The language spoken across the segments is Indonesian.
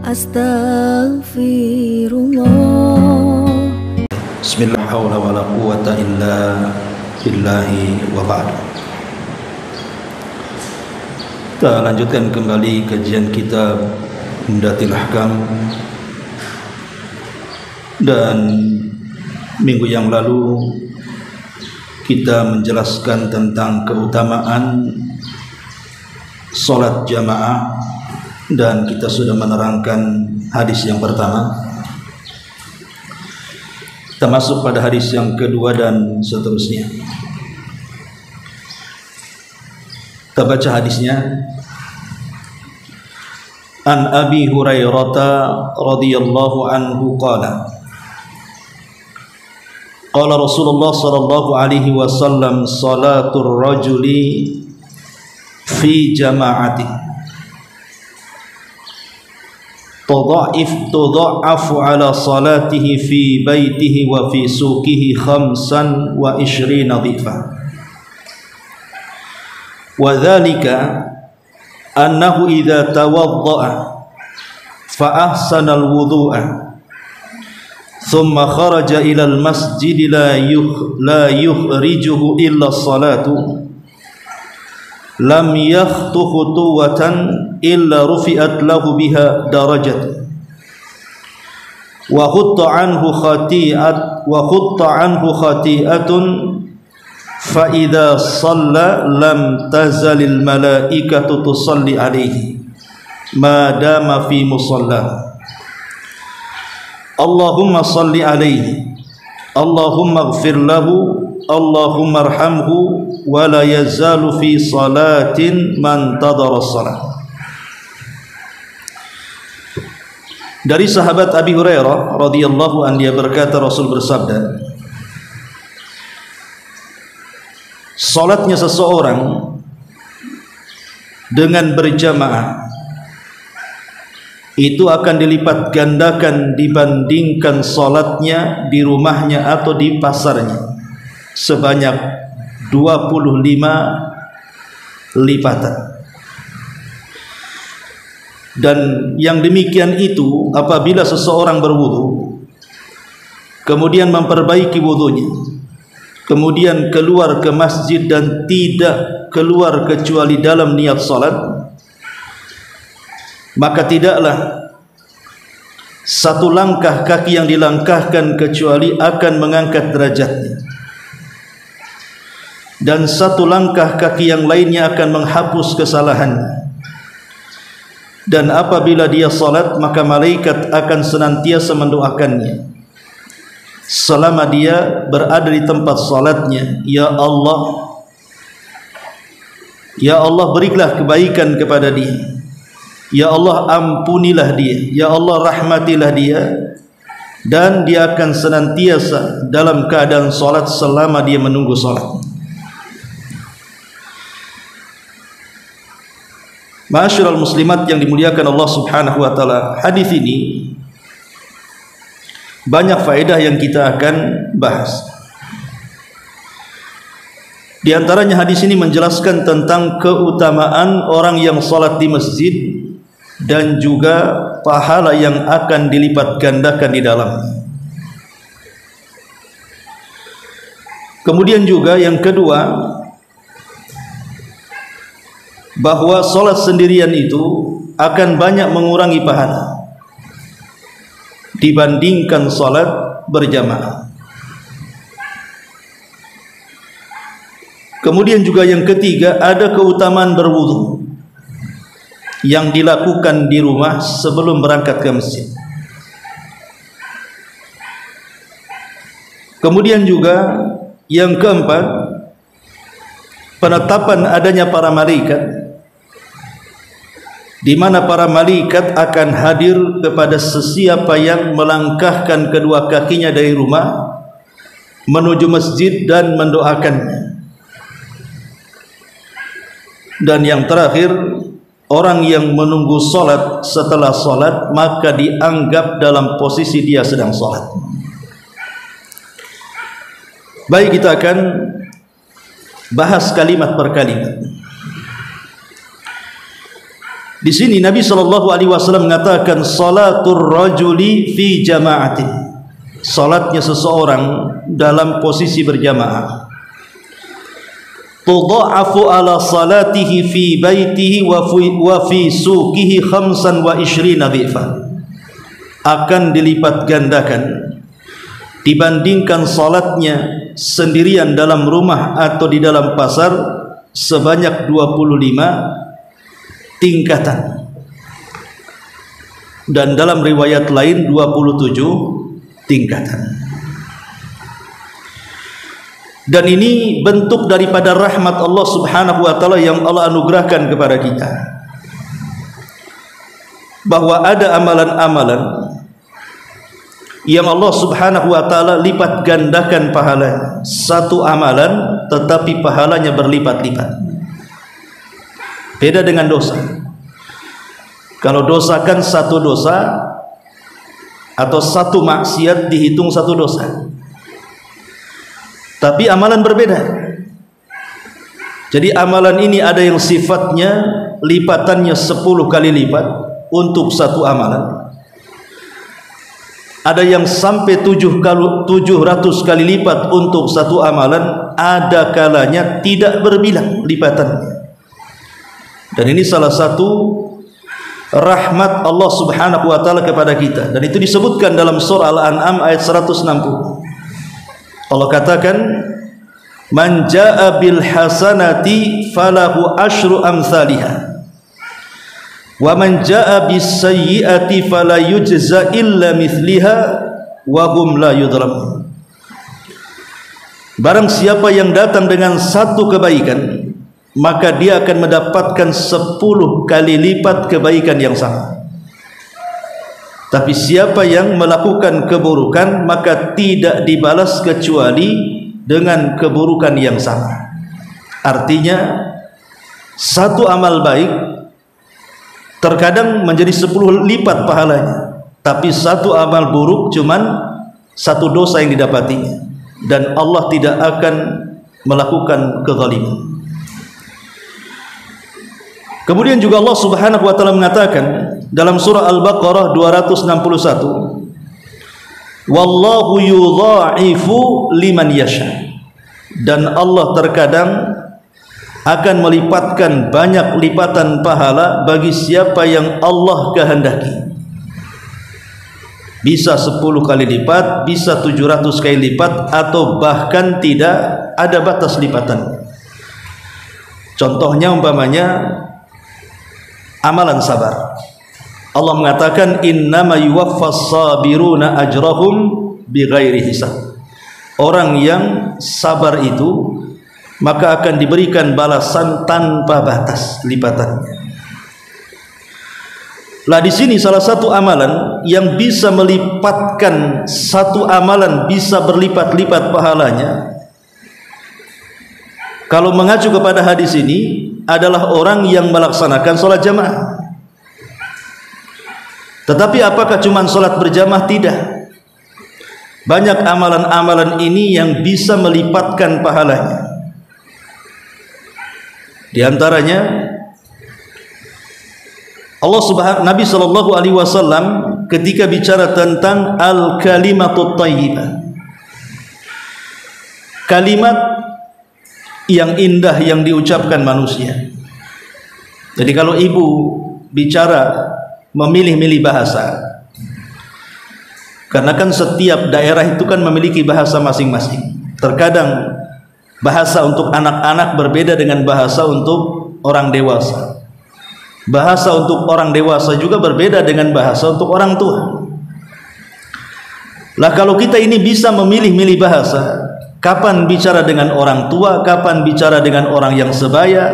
Astaghfirullah. Bismillah haula wala quwata illa billahi wa ba'du. Kita lanjutkan kembali kajian kitab Umdatul Ahkam, dan minggu yang lalu kita menjelaskan tentang keutamaan solat jamaah, dan kita sudah menerangkan hadis yang pertama. Kita masuk pada hadis yang kedua dan seterusnya. Kita baca hadisnya. An Abi Hurairah radhiyallahu anhu qala qala Rasulullah sallallahu alaihi wasallam salatul rajuli fi jama'ati tudha'afu ala salatihi fi baitihi wa fi suqihi 25 dhifan wa dhalika annahu idza tawadda'a fa ahsana al-wudhu'a thumma kharaja ila al-masjid la yukhrijuhu illa as-salatu lam yakhtu khutuwatan illa rufi'at lahu biha darajat wa khutta anhu khati'atun fa idza shalla lam tazalil malaikatu tusalli alaihi ma dama fi musalla. Allahumma salli alaihi, Allahumma ighfir lahu, Allahumma arhamhu, wa la yazalu fi salatin man tadara salat. Dari sahabat Abi Hurairah radhiyallahu anhu, dia berkata, Rasul bersabda, salatnya seseorang dengan berjamaah itu akan dilipat gandakan dibandingkan salatnya di rumahnya atau di pasarnya sebanyak 25 lipatan. Dan yang demikian itu apabila seseorang berwudu, kemudian memperbaiki wudunya, kemudian keluar ke masjid dan tidak keluar kecuali dalam niat salat, maka tidaklah satu langkah kaki yang dilangkahkan kecuali akan mengangkat derajatnya, dan satu langkah kaki yang lainnya akan menghapus kesalahannya. Dan apabila dia salat, maka malaikat akan senantiasa mendoakannya selama dia berada di tempat salatnya. Ya Allah, ya Allah, berilah kebaikan kepada dia. Ya Allah, ampunilah dia. Ya Allah, rahmatilah dia. Dan dia akan senantiasa dalam keadaan salat selama dia menunggu salat. Ma'asyiral muslimat yang dimuliakan Allah Subhanahu wa taala, hadis ini banyak faedah yang kita akan bahas. Di antaranya hadis ini menjelaskan tentang keutamaan orang yang salat di masjid dan juga pahala yang akan dilipat gandakan di dalamnya. Kemudian juga yang kedua, bahwa salat sendirian itu akan banyak mengurangi pahala dibandingkan salat berjamaah. Kemudian juga yang ketiga, ada keutamaan berwudu yang dilakukan di rumah sebelum berangkat ke masjid. Kemudian juga yang keempat, penetapan adanya para malaikat, di mana para malaikat akan hadir kepada sesiapa yang melangkahkan kedua kakinya dari rumah menuju masjid dan mendoakannya. Dan yang terakhir, orang yang menunggu salat setelah salat maka dianggap dalam posisi dia sedang salat. Baik, kita akan bahas kalimat per kalimat. Di sini Nabi SAW mengatakan salatul rajuli fi jama'atin, salatnya seseorang dalam posisi berjamaah, tudha'afu ala salatihi fi baitihi wa fi suqihi 25 dhifan, akan dilipat gandakan dibandingkan salatnya sendirian dalam rumah atau di dalam pasar sebanyak 25 tingkatan, dan dalam riwayat lain 27 tingkatan. Dan ini bentuk daripada rahmat Allah Subhanahu wa taala yang Allah anugerahkan kepada kita, bahwa ada amalan-amalan yang Allah Subhanahu wa taala lipat gandakan pahalanya. Satu amalan tetapi pahalanya berlipat-lipat. Beda dengan dosa. Kalau dosa kan satu dosa atau satu maksiat dihitung satu dosa, tapi amalan berbeda. Jadi amalan ini ada yang sifatnya lipatannya 10 kali lipat untuk satu amalan, ada yang sampai 700 kali lipat untuk satu amalan, ada kalanya tidak berbilang lipatannya. Dan ini salah satu rahmat Allah Subhanahu wa taala kepada kita, dan itu disebutkan dalam surah Al-An'am ayat 160. Allah katakan, man jaa bil hasanati falahu asyru amsalihha wa man jaa bis sayyiati fala yujza illa mithliha wa hum la yudhlamun. Barang siapa yang datang dengan satu kebaikan, maka dia akan mendapatkan 10 kali lipat kebaikan yang sama. Tapi siapa yang melakukan keburukan, maka tidak dibalas kecuali dengan keburukan yang sama. Artinya satu amal baik terkadang menjadi 10 lipat pahalanya, tapi satu amal buruk cuman satu dosa yang didapatinya, dan Allah tidak akan melakukan kezaliman. Kemudian juga Allah Subhanahu wa taala mengatakan dalam surah Al-Baqarah 261, wallahu yudha'ifu liman yasha, dan Allah terkadang akan melipatkan banyak lipatan pahala bagi siapa yang Allah kehendaki. Bisa 10 kali lipat, bisa 700 kali lipat, atau bahkan tidak ada batas lipatan. Contohnya umpamanya amalan sabar. Allah mengatakan innama yuwaffas sabiruna ajrahum bighairi hisab. Orang yang sabar itu maka akan diberikan balasan tanpa batas lipatannya. Lah di sini salah satu amalan yang bisa melipatkan satu amalan bisa berlipat-lipat pahalanya, kalau mengacu kepada hadis ini, adalah orang yang melaksanakan sholat jamaah. Tetapi apakah cuma sholat berjamaah? Tidak. Banyak amalan-amalan ini yang bisa melipatkan pahalanya. Di antaranya Nabi SAW ketika bicara tentang al-kalimatut thayyibah, kalimat yang indah yang diucapkan manusia. Jadi kalau ibu bicara memilih-milih bahasa, karena kan setiap daerah itu kan memiliki bahasa masing-masing. Terkadang bahasa untuk anak-anak berbeda dengan bahasa untuk orang dewasa. Bahasa untuk orang dewasa juga berbeda dengan bahasa untuk orang tua. Lah kalau kita ini bisa memilih-milih bahasa, kapan bicara dengan orang tua, kapan bicara dengan orang yang sebaya,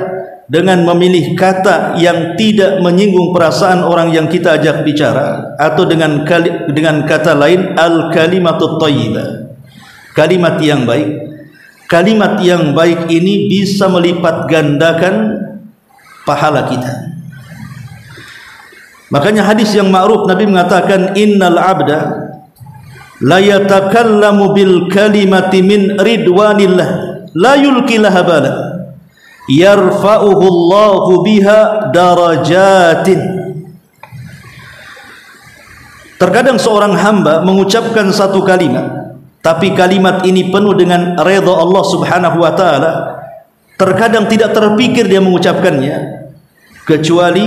dengan memilih kata yang tidak menyinggung perasaan orang yang kita ajak bicara, atau dengan kata lain al-kalimatut thayyibah, kalimat yang baik. Kalimat yang baik ini bisa melipat gandakan pahala kita. Makanya hadis yang ma'ruf, Nabi mengatakan innal abda la yatakallamu bil kalimati min ridwanillah la yulki laha bala yarfa'uhu Allahu biha darajatin. Terkadang seorang hamba mengucapkan satu kalimat, tapi kalimat ini penuh dengan redha Allah Subhanahu wa taala. Terkadang tidak terpikir dia mengucapkannya, kecuali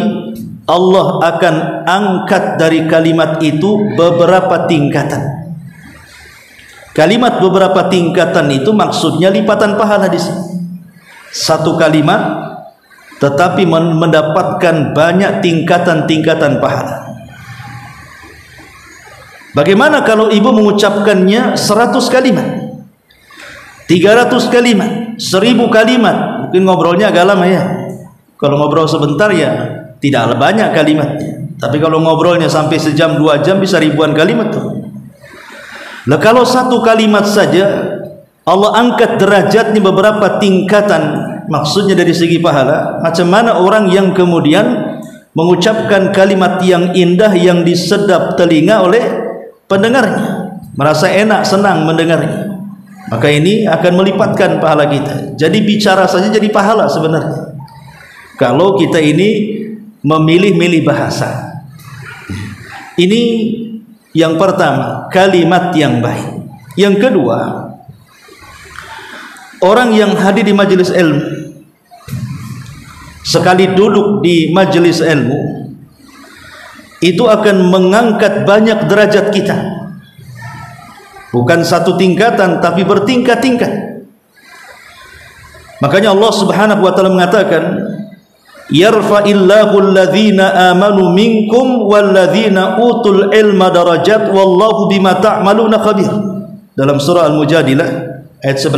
Allah akan angkat dari kalimat itu beberapa tingkatan. Kalimat beberapa tingkatan itu maksudnya lipatan pahala di sini. Satu kalimat tetapi mendapatkan banyak tingkatan-tingkatan pahala. Bagaimana kalau ibu mengucapkannya 100 kalimat, 300 kalimat, 1000 kalimat? Mungkin ngobrolnya agak lama ya. Kalau ngobrol sebentar ya tidak banyak kalimatnya. Tapi kalau ngobrolnya sampai sejam 2 jam bisa ribuan kalimat tuh. Lah kalau satu kalimat saja Allah angkat derajatnya beberapa tingkatan, maksudnya dari segi pahala. Macam mana orang yang kemudian mengucapkan kalimat yang indah yang disedap telinga oleh pendengarnya, merasa enak, senang mendengarnya, maka ini akan melipatkan pahala kita. Jadi bicara saja jadi pahala sebenarnya kalau kita ini memilih-milih bahasa. Ini yang pertama, kalimat yang baik. Yang kedua, orang yang hadir di majelis ilmu, sekali duduk di majelis ilmu, itu akan mengangkat banyak derajat kita. Bukan satu tingkatan, tapi bertingkat-tingkat. Makanya Allah Subhanahu wa taala mengatakan, yarfa'illahu alladhina amanu minkum walladzina utul ilma darajat wallahu bima ta'maluna khabir. Dalam surah Al-Mujadilah ayat 11,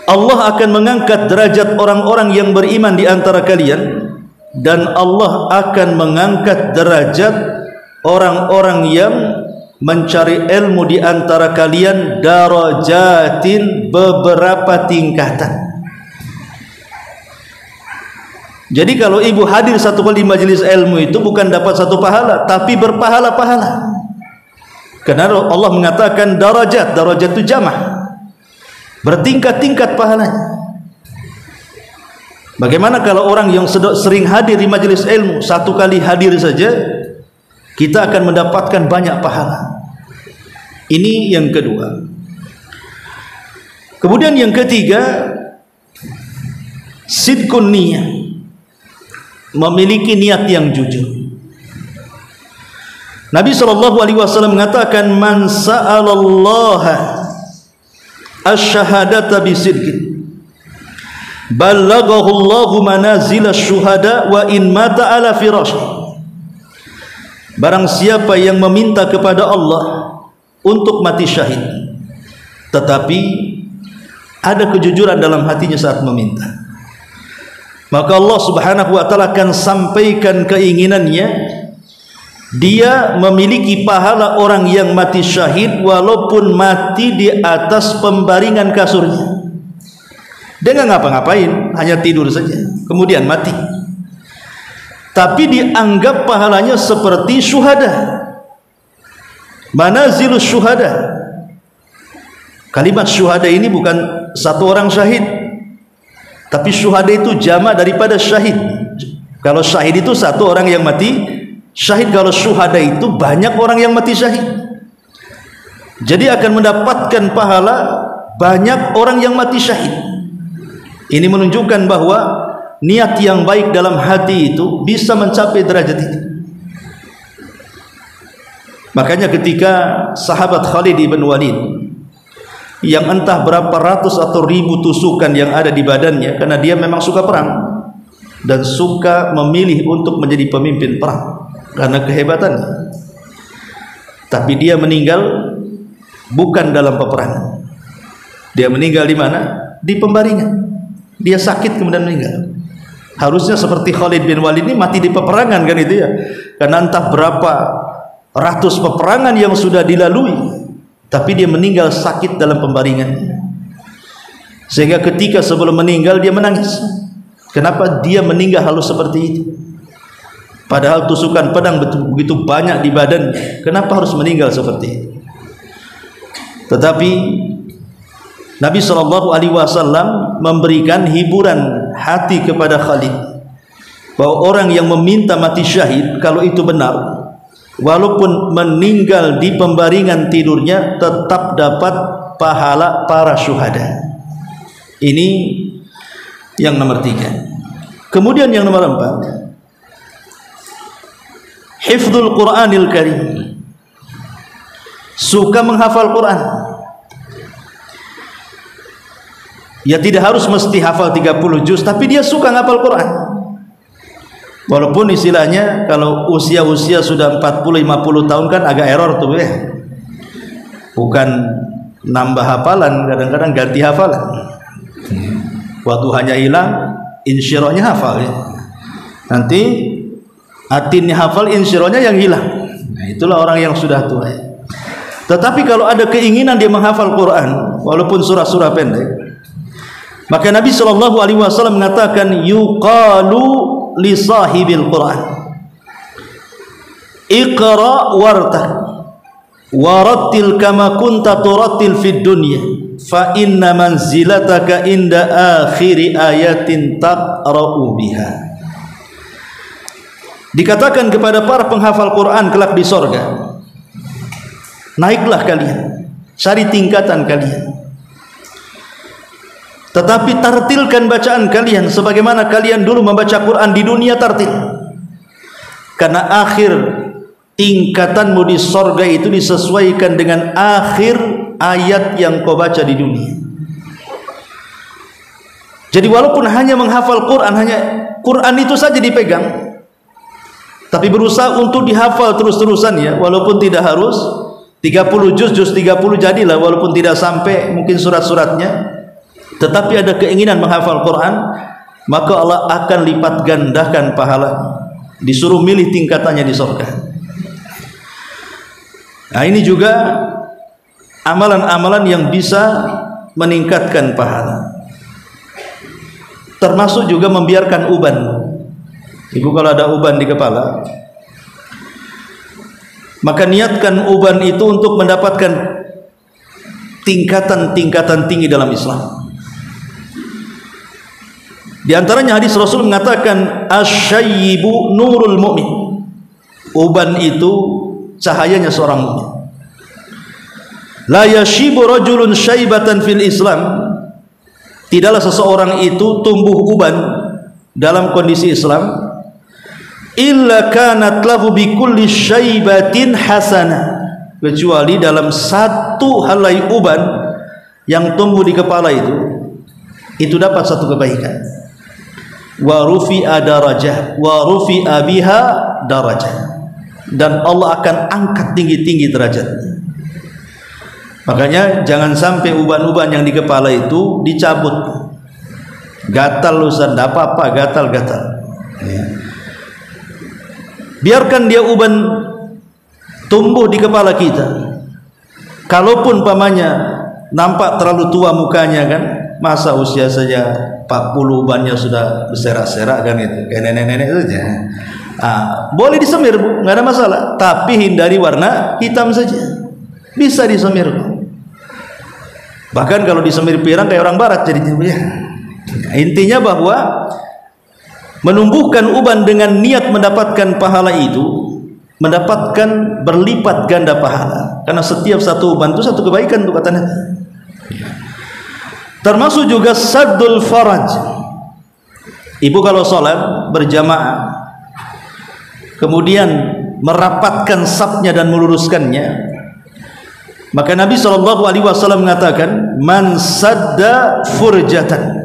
Allah akan mengangkat derajat orang-orang yang beriman di antara kalian, dan Allah akan mengangkat derajat orang-orang yang mencari ilmu di antara kalian darajatin, beberapa tingkatan. Jadi kalau ibu hadir satu kali di majelis ilmu itu bukan dapat satu pahala, tapi berpahala-pahala. Karena Allah mengatakan darajat, darajat itu jamah, bertingkat-tingkat pahalanya. Bagaimana kalau orang yang sering hadir di majelis ilmu, satu kali hadir saja kita akan mendapatkan banyak pahala. Ini yang kedua. Kemudian yang ketiga, sidqun niyah, memiliki niat yang jujur. Nabi SAW mengatakan, man sa'alallaha asyhadata bisidqin ballaghahu Allahu manazil asy-syuhada wa in mata ala firash. Barang siapa yang meminta kepada Allah untuk mati syahid, tetapi ada kejujuran dalam hatinya saat meminta, maka Allah Subhanahu wa taala akan sampaikan keinginannya. Dia memiliki pahala orang yang mati syahid walaupun mati di atas pembaringan kasurnya. Dia nggak ngapa-ngapain, hanya tidur saja, kemudian mati. Tapi dianggap pahalanya seperti syuhada. Manazilus syuhada. Kalimat syuhada ini bukan satu orang syahid, tapi syuhada itu jamak daripada syahid. Kalau syahid itu satu orang yang mati syahid, kalau syuhada itu banyak orang yang mati syahid. Jadi akan mendapatkan pahala banyak orang yang mati syahid. Ini menunjukkan bahwa niat yang baik dalam hati itu bisa mencapai derajat itu. Makanya ketika sahabat Khalid ibn Walid yang entah berapa ratus atau ribu tusukan yang ada di badannya, karena dia memang suka perang dan suka memilih untuk menjadi pemimpin perang karena kehebatannya, tapi dia meninggal bukan dalam peperangan. Dia meninggal di mana? Di pembaringan. Dia sakit kemudian meninggal. Harusnya seperti Khalid bin Walid ini mati di peperangan kan itu ya, karena entah berapa ratus peperangan yang sudah dilalui, tapi dia meninggal sakit dalam pembaringan. Sehingga ketika sebelum meninggal dia menangis. Kenapa dia meninggal halus seperti itu? Padahal tusukan pedang begitu banyak di badannya. Kenapa harus meninggal seperti itu? Tetapi Nabi SAW memberikan hiburan hati kepada Khalid bahwa orang yang meminta mati syahid, kalau itu benar, walaupun meninggal di pembaringan tidurnya, tetap dapat pahala para syuhada. Ini yang nomor 3. Kemudian yang nomor 4, hifdzul Qur'anil Karim. Suka menghafal Quran. Ya tidak harus mesti hafal 30 juz, tapi dia suka menghafal Quran. Walaupun istilahnya kalau usia-usia sudah 40-50 tahun kan agak error tuh ya. Bukan nambah hafalan, kadang-kadang ganti hafalan. Waktu hanya hilang, insyirahnya hafal ya. Nanti atinnya hafal, insyirahnya yang hilang. Nah, itulah orang yang sudah tua ya. Tetapi kalau ada keinginan dia menghafal Quran walaupun surah-surah pendek, maka Nabi SAW mengatakan, yuqalu li sahibil Quran, iqra wartaq warattil kama kunta turattil fid dunya fa inna manzilataka inda akhiri ayatin taqra'u biha. Dikatakan kepada para penghafal Quran kelak di sorga, naiklah kalian, cari tingkatan kalian, tetapi tartilkan bacaan kalian sebagaimana kalian dulu membaca Quran di dunia, tartil. Karena akhir tingkatanmu di sorga itu disesuaikan dengan akhir ayat yang kau baca di dunia. Jadi walaupun hanya menghafal Quran, hanya Quran itu saja dipegang, tapi berusaha untuk dihafal terus-terusan ya, walaupun tidak harus 30 juz 30 jadilah, walaupun tidak sampai mungkin surat-suratnya, tetapi ada keinginan menghafal Quran, maka Allah akan lipat gandakan pahala. Disuruh milih tingkatannya di surga. Nah, ini juga amalan-amalan yang bisa meningkatkan pahala. Termasuk juga membiarkan uban. Ibu kalau ada uban di kepala, maka niatkan uban itu untuk mendapatkan tingkatan-tingkatan tinggi dalam Islam. Di antaranya hadis Rasul mengatakan, asyayyibu nurul mu'min. Uban itu cahayanya seorang mukmin. La yashibu rajulun syaibatan fil Islam. Tidaklah seseorang itu tumbuh uban dalam kondisi Islam illa kanat lahu bi kulli syaibatin hasanah, kecuali dalam satu helai uban yang tumbuh di kepala itu dapat satu kebaikan. Wa rufi'a darajah wa rufi'a biha darajah, dan Allah akan angkat tinggi-tinggi derajatnya. Makanya jangan sampai uban-uban yang di kepala itu dicabut. Gatal Ustaz, enggak apa-apa, gatal-gatal ya. Biarkan dia uban tumbuh di kepala kita. Kalaupun pamannya nampak terlalu tua mukanya kan, masa usia saja 40 ubannya sudah berserak-serak kan, itu kayak nenek-nenek saja. Boleh disemir Bu, nggak ada masalah, tapi hindari warna hitam saja. Bisa disemir Bu. Bahkan kalau disemir pirang kayak orang barat jadinya Bu ya. Intinya bahwa menumbuhkan uban dengan niat mendapatkan pahala itu mendapatkan berlipat ganda pahala, karena setiap satu uban itu satu kebaikan tuh katanya. Termasuk juga saddul faraj. Ibu kalau sholat berjamaah kemudian merapatkan safnya dan meluruskannya, maka Nabi SAW mengatakan, man sadda furjatan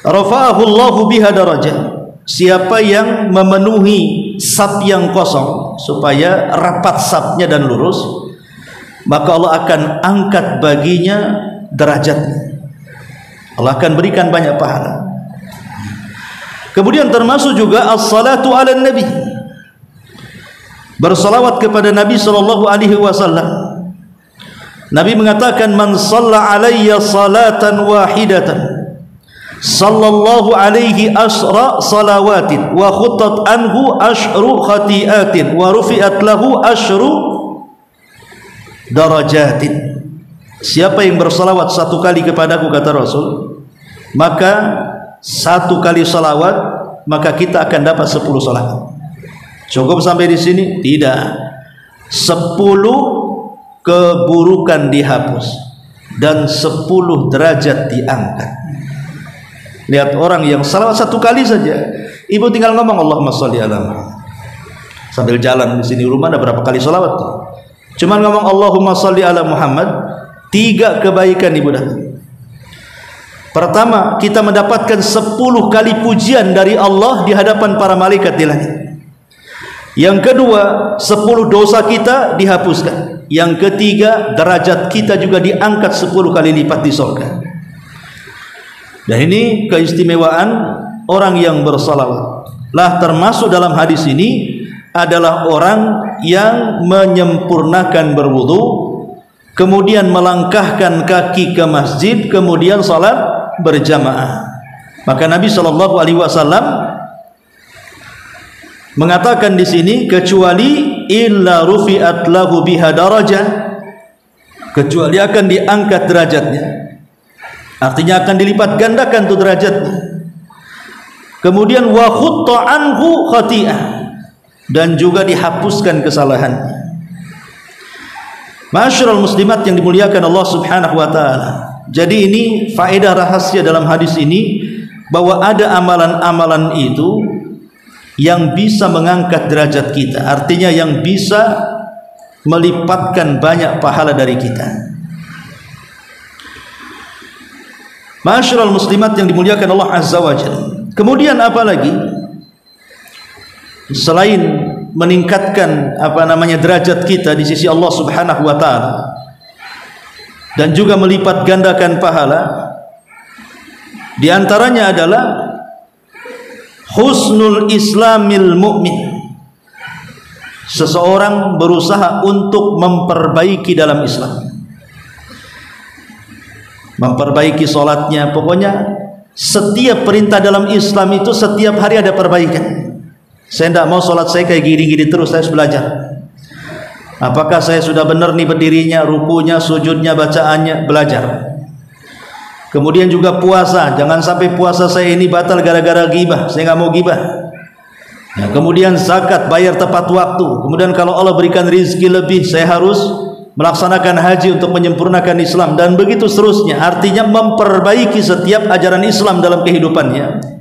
rafa'ahu Allahu biha darajah. Siapa yang memenuhi saf yang kosong supaya rapat safnya dan lurus, maka Allah akan angkat baginya derajatnya. Allah akan berikan banyak pahala. Kemudian termasuk juga as-salatu ala nabi, bersalawat kepada Nabi SAW. Nabi mengatakan, man shalla alayya salatan wahidatan sallallahu alaihi asra salawatin wa khutat anhu ashru khati'atin wa rufi'at lahu ashru darajatin. Siapa yang bersalawat satu kali kepadaku, kata Rasul, maka 1 kali salawat maka kita akan dapat 10 salat. Cukup sampai di sini? Tidak. 10 keburukan dihapus dan 10 derajat diangkat. Lihat orang yang salawat 1 kali saja, ibu tinggal ngomong Allahumma sholli ala Muhammad. Sambil jalan di sini rumah ada berapa kali salawat tuh? Cuman ngomong Allahumma sholli ala Muhammad, 3 kebaikan ibu dapat. Pertama, kita mendapatkan 10 kali pujian dari Allah di hadapan para malaikat di langit. Yang kedua, 10 dosa kita dihapuskan. Yang ketiga, derajat kita juga diangkat 10 kali lipat di surga. Dan ini keistimewaan orang yang bersalawat. Lah termasuk dalam hadis ini adalah orang yang menyempurnakan berwudu, kemudian melangkahkan kaki ke masjid, kemudian salat berjamaah. Maka Nabi SAW mengatakan di sini, kecuali illa rufi'at lahu biha darajah, kecuali akan diangkat derajatnya, artinya akan dilipat gandakan tuh derajatnya. Kemudian wa khutta anhu khati'ah, dan juga dihapuskan kesalahannya. Ma'asyiral muslimat yang dimuliakan Allah Subhanahu wa taala. Jadi ini faedah rahasia dalam hadis ini, bahwa ada amalan-amalan itu yang bisa mengangkat derajat kita, artinya yang bisa melipatkan banyak pahala dari kita. Ma'asyiral muslimat yang dimuliakan Allah Azza wa Jalla. Kemudian apa lagi selain meningkatkan derajat kita di sisi Allah Subhanahu wa taala dan juga melipat gandakan pahala? Di antaranya adalah husnul islamil mu'min. Seseorang berusaha untuk memperbaiki dalam Islam, memperbaiki sholatnya. Pokoknya setiap perintah dalam Islam itu setiap hari ada perbaikan. Saya tidak mau sholat saya kayak gini-gini terus, saya harus belajar. Apakah saya sudah benar nih berdirinya, rukunya, sujudnya, bacaannya, belajar. Kemudian juga puasa, jangan sampai puasa saya ini batal gara-gara ghibah, saya nggak mau ghibah. Ya, kemudian zakat, bayar tepat waktu. Kemudian kalau Allah berikan rizki lebih, saya harus melaksanakan haji untuk menyempurnakan Islam, dan begitu seterusnya. Artinya memperbaiki setiap ajaran Islam dalam kehidupannya.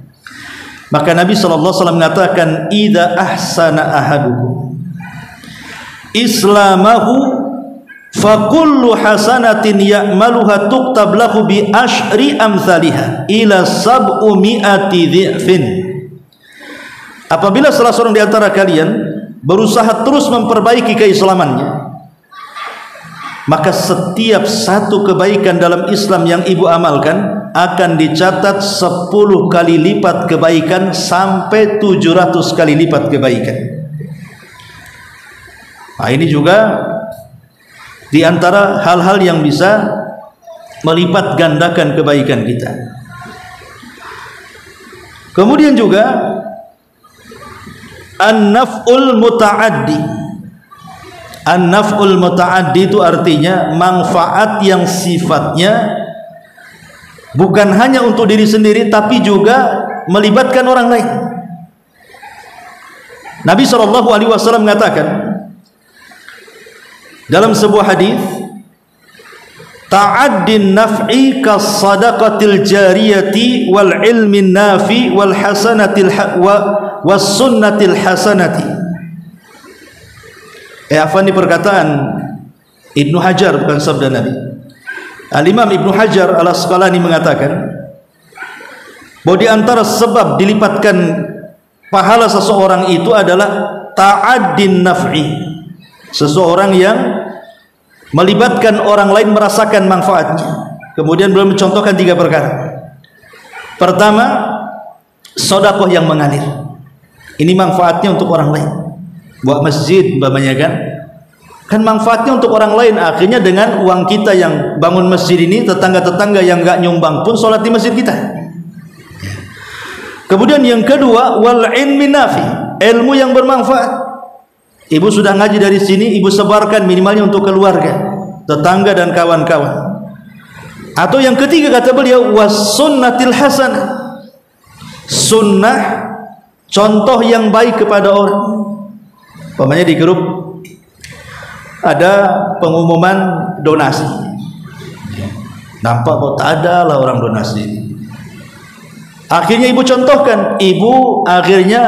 Maka Nabi SAW mengatakan, idza ahsana ahadukum islamahu fakullu hasanatin ya'maluha tuktab lahu bi ashri amthaliha ila sab'u mi'ati dhi'fin. Apabila salah seorang di antara kalian berusaha terus memperbaiki keislamannya, maka setiap satu kebaikan dalam Islam yang ibu amalkan akan dicatat 10 kali lipat kebaikan sampai 700 kali lipat kebaikan. Nah, ini juga di antara hal-hal yang bisa melipat gandakan kebaikan kita. Kemudian juga an-naf'ul muta'addi. An-naf'ul muta'addi itu artinya manfaat yang sifatnya bukan hanya untuk diri sendiri, tapi juga melibatkan orang lain. Nabi SAW mengatakan dalam sebuah hadis, ta'addin naf'i kas sadaqatil jariyati wal ilmin nafi wal hasanatil was sunnatil hasanati. Ini perkataan Ibnu Hajar, bukan sabda Nabi. Al-Imam Ibnu Hajar Al-Asqalani mengatakan bahwa di antara sebab dilipatkan pahala seseorang itu adalah ta'addin naf'i, seseorang yang melibatkan orang lain merasakan manfaatnya. Kemudian beliau mencontohkan 3 perkara. Pertama, sedekah yang mengalir. Ini manfaatnya untuk orang lain. Buat masjid umpamanya kan manfaatnya untuk orang lain. Akhirnya dengan uang kita yang bangun masjid ini, tetangga-tetangga yang enggak nyumbang pun sholat di masjid kita. Kemudian yang kedua, wal ilmi nafi, ilmu yang bermanfaat. Ibu sudah ngaji dari sini, ibu sebarkan minimalnya untuk keluarga, tetangga dan kawan-kawan. Atau yang ketiga kata beliau was sunnatil hasanah, sunnah contoh yang baik kepada orang. Umpamanya di grup ada pengumuman donasi, nampak kok tak ada lah orang donasi. Akhirnya ibu contohkan, ibu akhirnya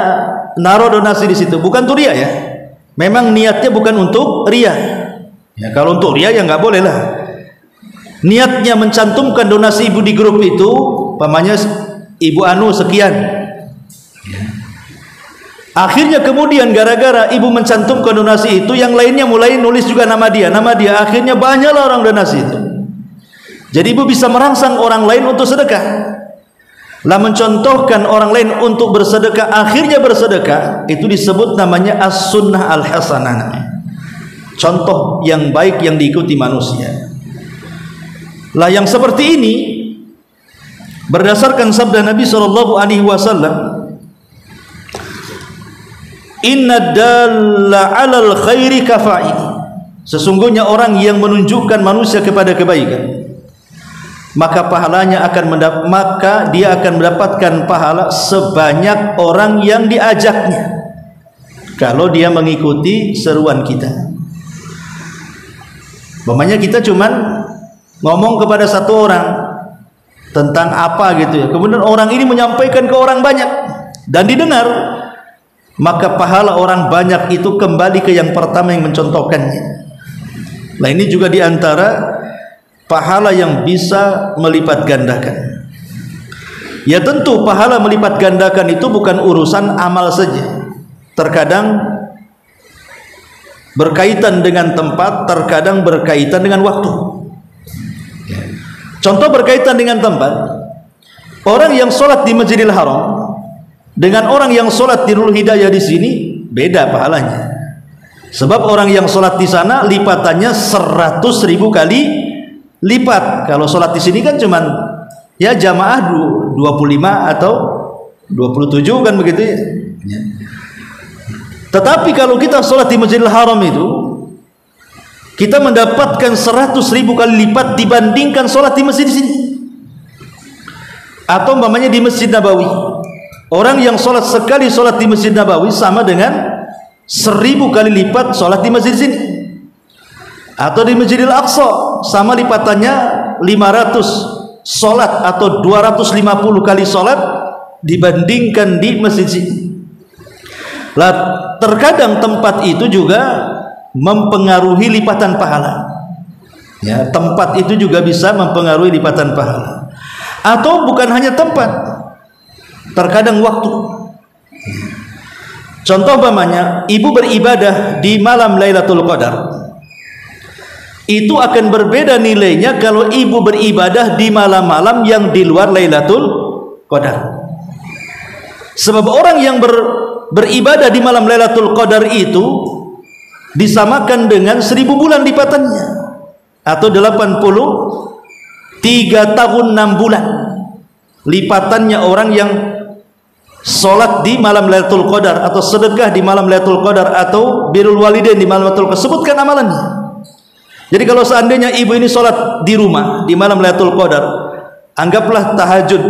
naruh donasi di situ, bukan untuk ria ya, memang niatnya bukan untuk ria ya. Kalau untuk ria ya nggak boleh lah. Niatnya mencantumkan donasi ibu di grup itu, umpamanya ibu anu sekian. Akhirnya kemudian gara-gara ibu mencantumkan donasi itu, yang lainnya mulai nulis juga nama dia. Akhirnya banyaklah orang donasi itu. Jadi ibu bisa merangsang orang lain untuk sedekah. Lah mencontohkan orang lain untuk bersedekah, akhirnya bersedekah, itu disebut namanya as-sunnah al-hasanah. Contoh yang baik yang diikuti manusia. Lah yang seperti ini berdasarkan sabda Nabi SAW, inna dalla 'alal khairi kafa'il, sesungguhnya orang yang menunjukkan manusia kepada kebaikan, maka pahalanya maka dia akan mendapatkan pahala sebanyak orang yang diajaknya kalau dia mengikuti seruan kita. Umpamanya kita cuman ngomong kepada satu orang tentang apa gitu ya, kemudian orang ini menyampaikan ke orang banyak dan didengar, maka pahala orang banyak itu kembali ke yang pertama yang mencontohkannya. Nah ini juga diantara pahala yang bisa melipat gandakan. Ya tentu pahala melipat gandakan itu bukan urusan amal saja, terkadang berkaitan dengan tempat, terkadang berkaitan dengan waktu. Contoh berkaitan dengan tempat, orang yang sholat di Masjidil Haram dengan orang yang sholat di Nurul Hidayah di sini beda pahalanya. Sebab orang yang sholat di sana lipatannya 100.000 kali lipat. Kalau sholat di sini kan cuman ya jamaah 25 atau 27 kan begitu ya. Tetapi kalau kita sholat di Masjidil Haram itu, kita mendapatkan 100.000 kali lipat dibandingkan sholat di masjid di sini. Atau umpamanya di Masjid Nabawi, orang yang sholat sekali sholat di Masjid Nabawi sama dengan 1.000 kali lipat sholat di masjid di sini. Atau di Masjidil Aqsa sama lipatannya 500 sholat atau 250 kali sholat dibandingkan di masjid sini. Lah terkadang tempat itu juga mempengaruhi lipatan pahala. Ya, tempat itu juga bisa mempengaruhi lipatan pahala. Atau bukan hanya tempat, terkadang waktu. Contoh umpamanya, ibu beribadah di malam Lailatul Qadar, itu akan berbeda nilainya kalau ibu beribadah di malam-malam yang di luar Lailatul Qadar. Sebab orang yang beribadah di malam Lailatul Qadar itu disamakan dengan 1000 bulan lipatannya, atau 83 tahun 6 bulan lipatannya orang yang sholat di malam Lailatul Qadar, atau sedekah di malam Lailatul Qadar, atau birrul walidain di malam Lailatul Qadar. Sebutkan amalannya. Jadi kalau seandainya ibu ini sholat di rumah di malam Lailatul Qadar, anggaplah tahajud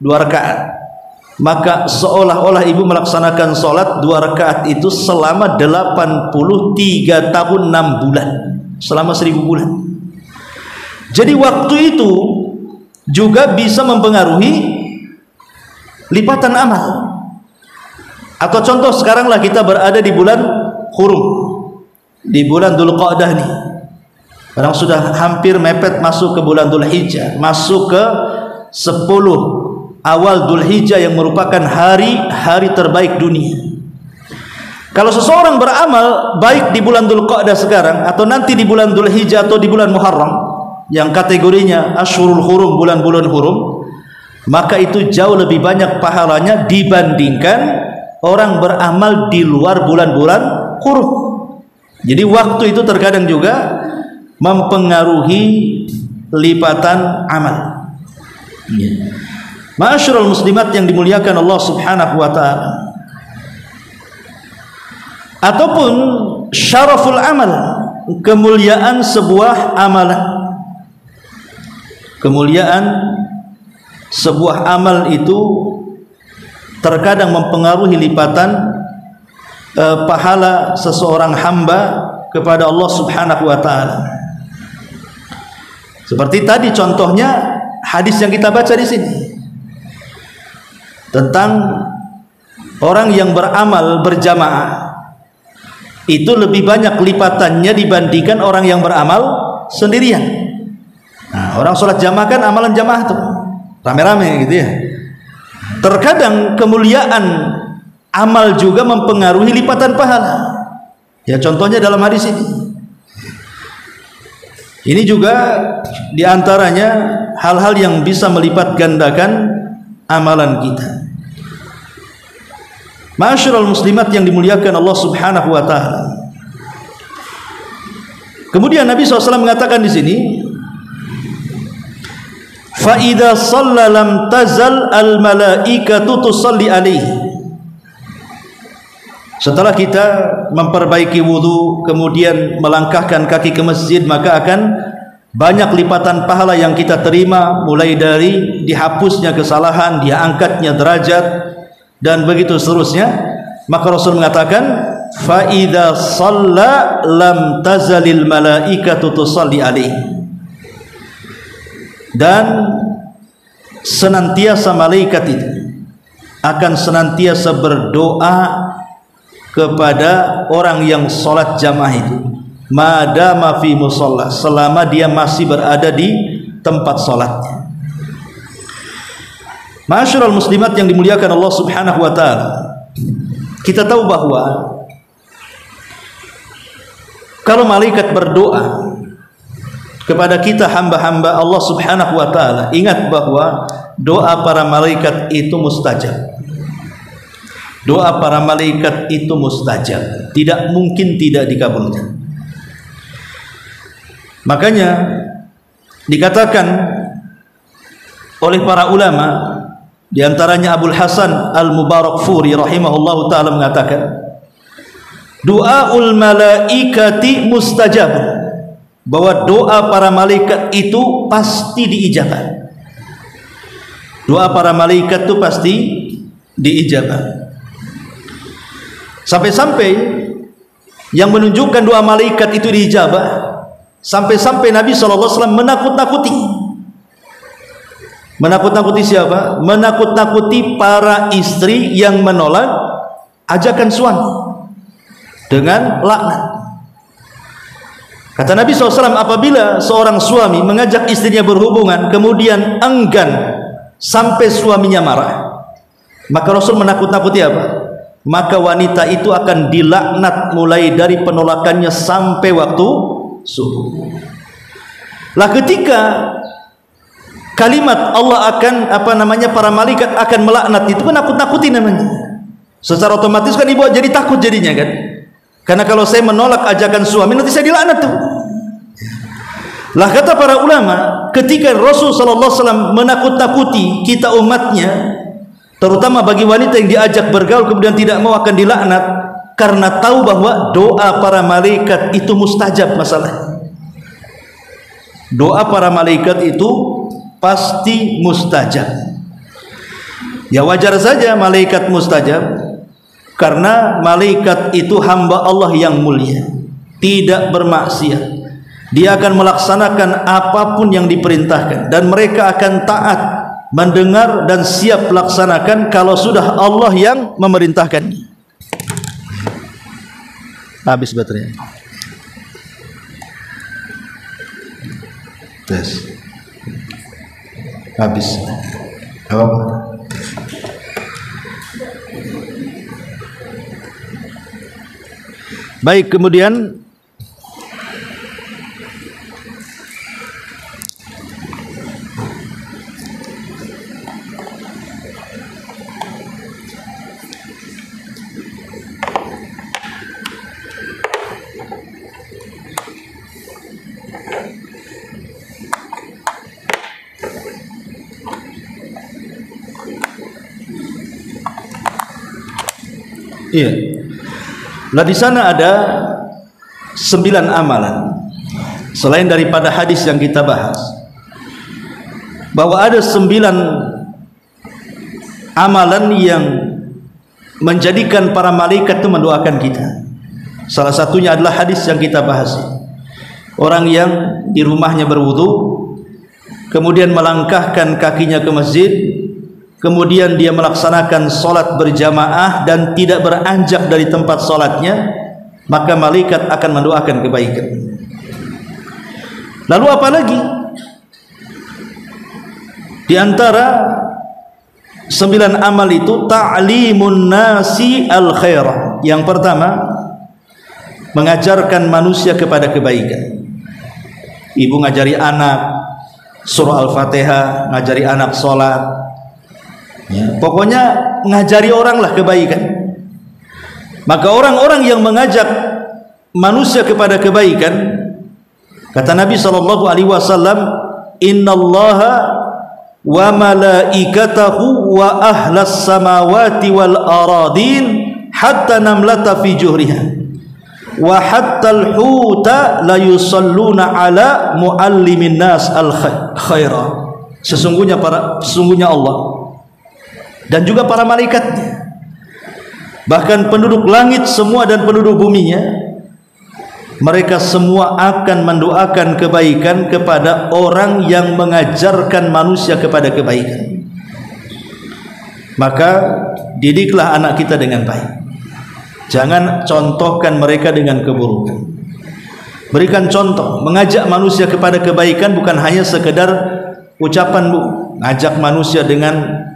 2 rakaat, maka seolah-olah ibu melaksanakan sholat 2 rakaat itu selama 83 tahun 6 bulan, selama 1000 bulan. Jadi waktu itu juga bisa mempengaruhi lipatan amal. Atau contoh sekarang lah kita berada di bulan Hurum, di bulan Dzulqa'dah nih. Orang sudah hampir mepet masuk ke bulan Dzulhijjah, masuk ke 10 awal Dzulhijjah yang merupakan hari-hari terbaik dunia. Kalau seseorang beramal baik di bulan Dzulqa'dah sekarang atau nanti di bulan Dzulhijjah atau di bulan Muharram yang kategorinya Ashhurul Hurum, bulan-bulan hurum, maka itu jauh lebih banyak pahalanya dibandingkan orang beramal di luar bulan-bulan hurum. Jadi waktu itu terkadang juga mempengaruhi lipatan amal. Ma'asyiral muslimat yang dimuliakan Allah Subhanahu wa taala. Ataupun syaraful amal, kemuliaan sebuah amalan. kemuliaan sebuah amal itu terkadang mempengaruhi lipatan pahala seseorang hamba kepada Allah Subhanahu wa taala. Seperti tadi contohnya hadis yang kita baca di sini tentang orang yang beramal berjamaah itu lebih banyak lipatannya dibandingkan orang yang beramal sendirian. Nah, orang sholat jamaah kan amalan jamaah tuh rame-rame gitu ya. Terkadang kemuliaan amal juga mempengaruhi lipatan pahala. Ya contohnya dalam hadis ini. Ini juga diantaranya hal-hal yang bisa melipat gandakan amalan kita. Ma'asyiral muslimat yang dimuliakan Allah Subhanahu wa taala. Kemudian Nabi SAW mengatakan di sini, fa idza shalla lam tazal al malaikatu tusalli alaihi. Setelah kita memperbaiki wudu kemudian melangkahkan kaki ke masjid, maka akan banyak lipatan pahala yang kita terima, mulai dari dihapusnya kesalahan, diangkatnya derajat dan begitu seterusnya. Maka Rasul mengatakan fa idza shalla lam tazalil malaikatu tusalli alaihi, dan senantiasa malaikat itu akan senantiasa berdoa kepada orang yang sholat jamaah itu, madama fi musalla, selama dia masih berada di tempat sholatnya. Ma'asyiral muslimat yang dimuliakan Allah Subhanahu wa taala, kita tahu bahwa kalau malaikat berdoa kepada kita hamba-hamba Allah Subhanahu wa taala, ingat bahwa doa para malaikat itu mustajab. Doa para malaikat itu mustajab, tidak mungkin tidak dikabulkan. Makanya dikatakan oleh para ulama, di antaranya Abul Hasan Al-Mubarakfuri rahimahullahu taala mengatakan, doaul malaikati mustajab, bahwa doa para malaikat itu pasti diijabah. Doa para malaikat itu pasti diijabah. Sampai-sampai yang menunjukkan doa malaikat itu diijabah, sampai-sampai Nabi SAW menakut-nakuti. Menakut-nakuti siapa? Menakut-nakuti para istri yang menolak ajakan suami dengan laknat. Kata Nabi SAW, apabila seorang suami mengajak istrinya berhubungan kemudian enggan sampai suaminya marah, maka Rasul menakut-nakuti apa? Maka wanita itu akan dilaknat mulai dari penolakannya sampai waktu subuh. Lah ketika kalimat Allah akan para malaikat akan melaknat, itu menakut-nakuti namanya. Secara otomatis kan ibu jadi takut jadinya kan. Karena kalau saya menolak ajakan suami nanti saya dilaknat tuh. Lah kata para ulama, ketika Rasul sallallahu alaihi wasallam menakut-nakuti kita umatnya, terutama bagi wanita yang diajak bergaul kemudian tidak mau akan dilaknat, karena tahu bahwa doa para malaikat itu mustajab masalah. Doa para malaikat itu pasti mustajab. Ya wajar saja malaikat mustajab, karena malaikat itu hamba Allah yang mulia, tidak bermaksiat. Dia akan melaksanakan apapun yang diperintahkan, dan mereka akan taat, mendengar dan siap laksanakan kalau sudah Allah yang memerintahkan. Habis baterainya. Tes. Habis. Apa? Baik, kemudian iya. Nah di sana ada 9 amalan selain daripada hadis yang kita bahas. bahwa ada 9 amalan yang menjadikan para malaikat itu mendoakan kita. Salah satunya adalah hadis yang kita bahas. Orang yang di rumahnya berwudu, kemudian melangkahkan kakinya ke masjid, kemudian dia melaksanakan solat berjamaah dan tidak beranjak dari tempat solatnya, maka malaikat akan mendoakan kebaikan. Lalu apa lagi? Di antara 9 amal itu ta'limun nasi al-khairah. Yang pertama, mengajarkan manusia kepada kebaikan. Ibu ngajari anak surah Al-Fatihah, ngajari anak sholat, ya, pokoknya ngajari orang lah kebaikan. Maka orang-orang yang mengajak manusia kepada kebaikan, kata Nabi SAW, innallaha wa malaikatahu wa ahlas samawati wal aradin hatta namlata fi juhriha wa hatta al-huta la yusalluna ala muallimin nas al-khaira. Sesungguhnya Allah dan juga para malaikatnya, bahkan penduduk langit semua dan penduduk buminya, mereka semua akan mendoakan kebaikan kepada orang yang mengajarkan manusia kepada kebaikan. Maka didiklah anak kita dengan baik. Jangan contohkan mereka dengan keburukan. Berikan contoh, mengajak manusia kepada kebaikan bukan hanya sekedar ucapan, Bu. Ngajak manusia dengan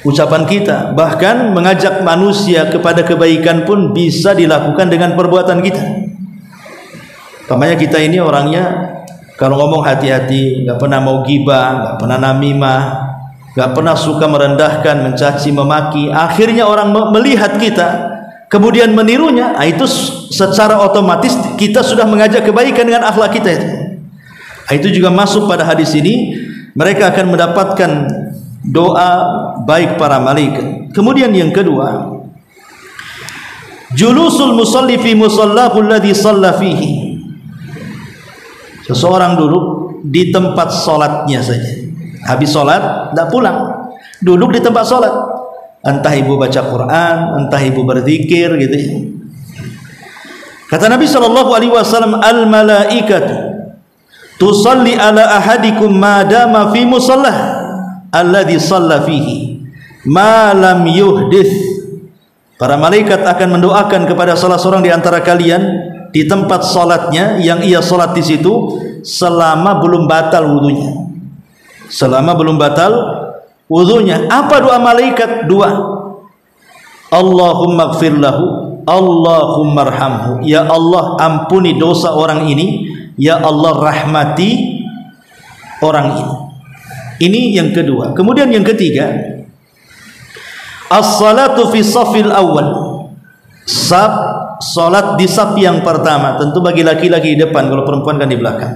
ucapan kita, bahkan mengajak manusia kepada kebaikan pun bisa dilakukan dengan perbuatan kita. Umpamanya kita ini orangnya kalau ngomong hati-hati, nggak pernah mau ghibah, nggak pernah namimah, nggak pernah suka merendahkan, mencaci, memaki. Akhirnya orang melihat kita, kemudian menirunya, itu secara otomatis kita sudah mengajak kebaikan dengan akhlak kita itu. Itu juga masuk pada hadis ini, mereka akan mendapatkan doa baik para malaikat. Kemudian yang kedua, julusul musalli fi musallahu alladhi shalla fihi. Seseorang duduk di tempat sholatnya saja, habis sholat tidak pulang, duduk di tempat sholat, entah ibu baca Quran, entah ibu berzikir gitu ya. Kata Nabi SAW, al malaikatu tusalli ala ahadikum ma dama fi musallah alladhi shalla fihi ma lam yuhdith. Para malaikat akan mendoakan kepada salah seorang di antara kalian di tempat salatnya yang ia salat di situ selama belum batal wudunya. Selama belum batal wudunya. Apa doa malaikat? Dua. Allahumma gfir lahu, Allahumma arhamhu. Ya Allah, ampuni dosa orang ini. Ya Allah, rahmati orang ini. Ini yang kedua. Kemudian yang ketiga, as-salatu fi safil awal. Salat di saf yang pertama. Tentu bagi laki-laki di depan, kalau perempuan kan di belakang.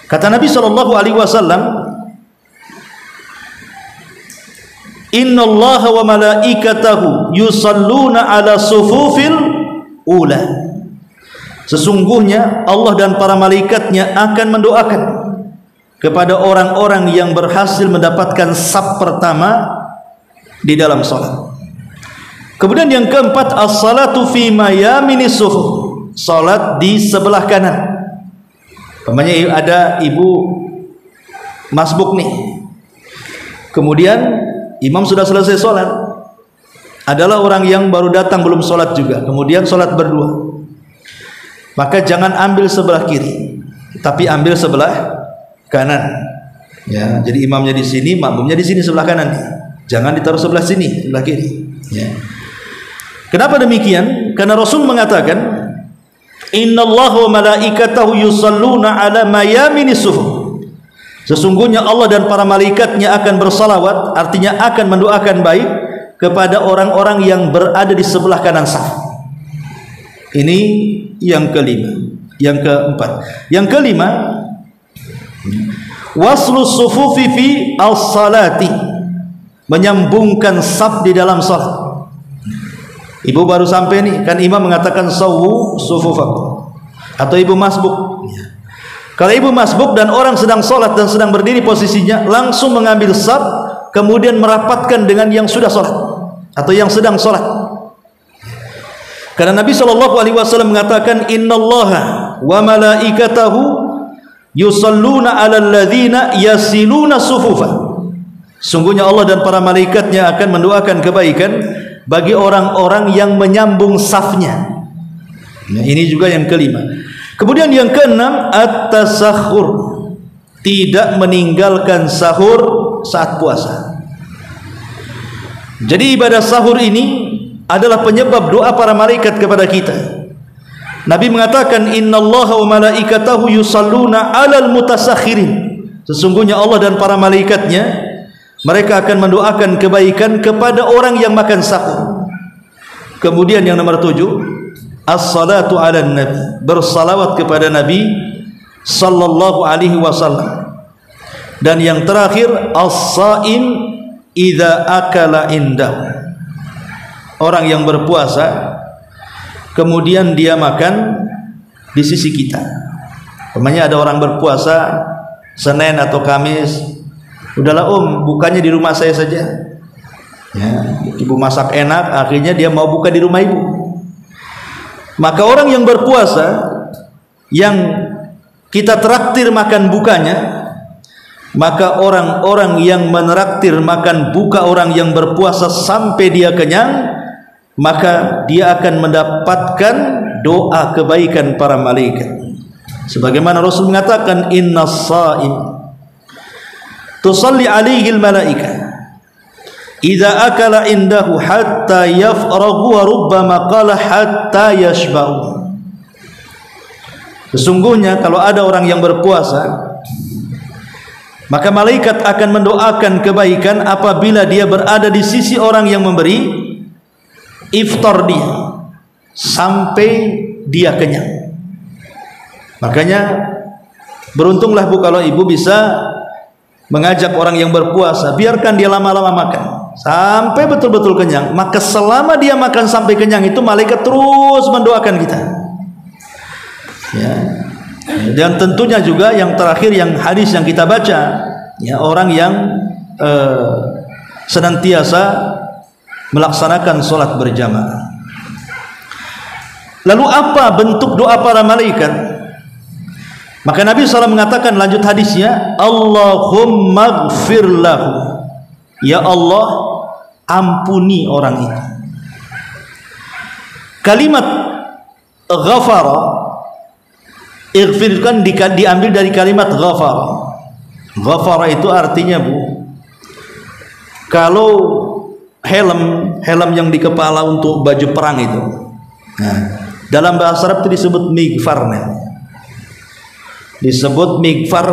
Kata Nabi SAW, innallaha wa malaikatahu yusalluna ala sufufil ula. Sesungguhnya Allah dan para malaikatnya akan mendoakan kepada orang-orang yang berhasil mendapatkan saf pertama di dalam salat. Kemudian yang keempat, as-salatu fi mayamini sufuf. Salat di sebelah kanan. Namanya ada ibu masbuk nih. Kemudian imam sudah selesai salat. Adalah orang yang baru datang belum salat juga. Kemudian salat berdua. Maka jangan ambil sebelah kiri, tapi ambil sebelah kanan. Ya, jadi imamnya di sini, makmumnya di sini sebelah kanan. Jangan ditaruh sebelah sini, sebelah kiri. Ya. Kenapa demikian? Karena Rasul mengatakan, innallaha wa malaikatahu yusalluna ala mayamini sufuf. Sesungguhnya Allah dan para malaikatnya akan bersalawat, artinya akan mendoakan baik kepada orang-orang yang berada di sebelah kanan saf. Ini yang kelima. Yang keempat, yang kelima, waslu sufufi fi as-salati. Menyambungkan saf di dalam salat. Ibu baru sampai nih, kan imam mengatakan sawu sufufakum, atau ibu masbuk, Kalau ibu masbuk dan orang sedang sholat dan sedang berdiri posisinya, langsung mengambil saf, kemudian merapatkan dengan yang sudah sholat atau yang sedang sholat. Karena Nabi SAW mengatakan, Innallaha wa malaikatahu yusalluna ala alladhina yasiluna sufufa. Sungguhnya Allah dan para malaikatnya akan mendoakan kebaikan bagi orang-orang yang menyambung safnya. Nah, ini juga yang kelima. Kemudian yang keenam, at-tasakhur, tidak meninggalkan sahur saat puasa. Jadi ibadah sahur ini adalah penyebab doa para malaikat kepada kita. Nabi mengatakan, Innallaha wa malaikatahu yusalluna 'alal mutasakhirin. Sesungguhnya Allah dan para malaikatnya, mereka akan mendoakan kebaikan kepada orang yang makan sahur. Kemudian yang nomor 7, as-salatu 'alan nabi, bersalawat kepada Nabi sallallahu alaihi wasallam. Dan yang terakhir, as-shaim idza akala indahu, orang yang berpuasa kemudian dia makan di sisi kita. Umpamanya ada orang berpuasa Senin atau Kamis, udahlah bukannya di rumah saya saja ya, ibu masak enak, akhirnya dia mau buka di rumah ibu. Maka orang yang berpuasa yang kita traktir makan bukanya, maka orang-orang yang menraktir makan buka orang yang berpuasa sampai dia kenyang, maka dia akan mendapatkan doa kebaikan para malaikat. Sebagaimana Rasul mengatakan, innas shaim tusalli alaihi al-malaikah idza akala indahu hatta yafragu wa rubbama qala hatta yashba'u. Sesungguhnya kalau ada orang yang berpuasa, maka malaikat akan mendoakan kebaikan apabila dia berada di sisi orang yang memberi iftar dia sampai dia kenyang. Makanya beruntunglah bu kalau ibu bisa mengajak orang yang berpuasa, biarkan dia lama-lama makan sampai betul-betul kenyang. Maka selama dia makan sampai kenyang itu malaikat terus mendoakan kita ya. Dan tentunya juga yang terakhir, yang hadis yang kita baca ya, orang yang senantiasa melaksanakan sholat berjamaah. Lalu apa bentuk doa para malaikat? Maka Nabi SAW mengatakan, lanjut hadisnya, Allahumma gfir lahu, ya Allah ampuni orang itu. Kalimat ghafara, ighfir kan diambil dari kalimat ghafara. Ghafara itu artinya bu, kalau helm yang di kepala untuk baju perang itu, nah, dalam bahasa Arab itu disebut mighfar. Disebut mighfar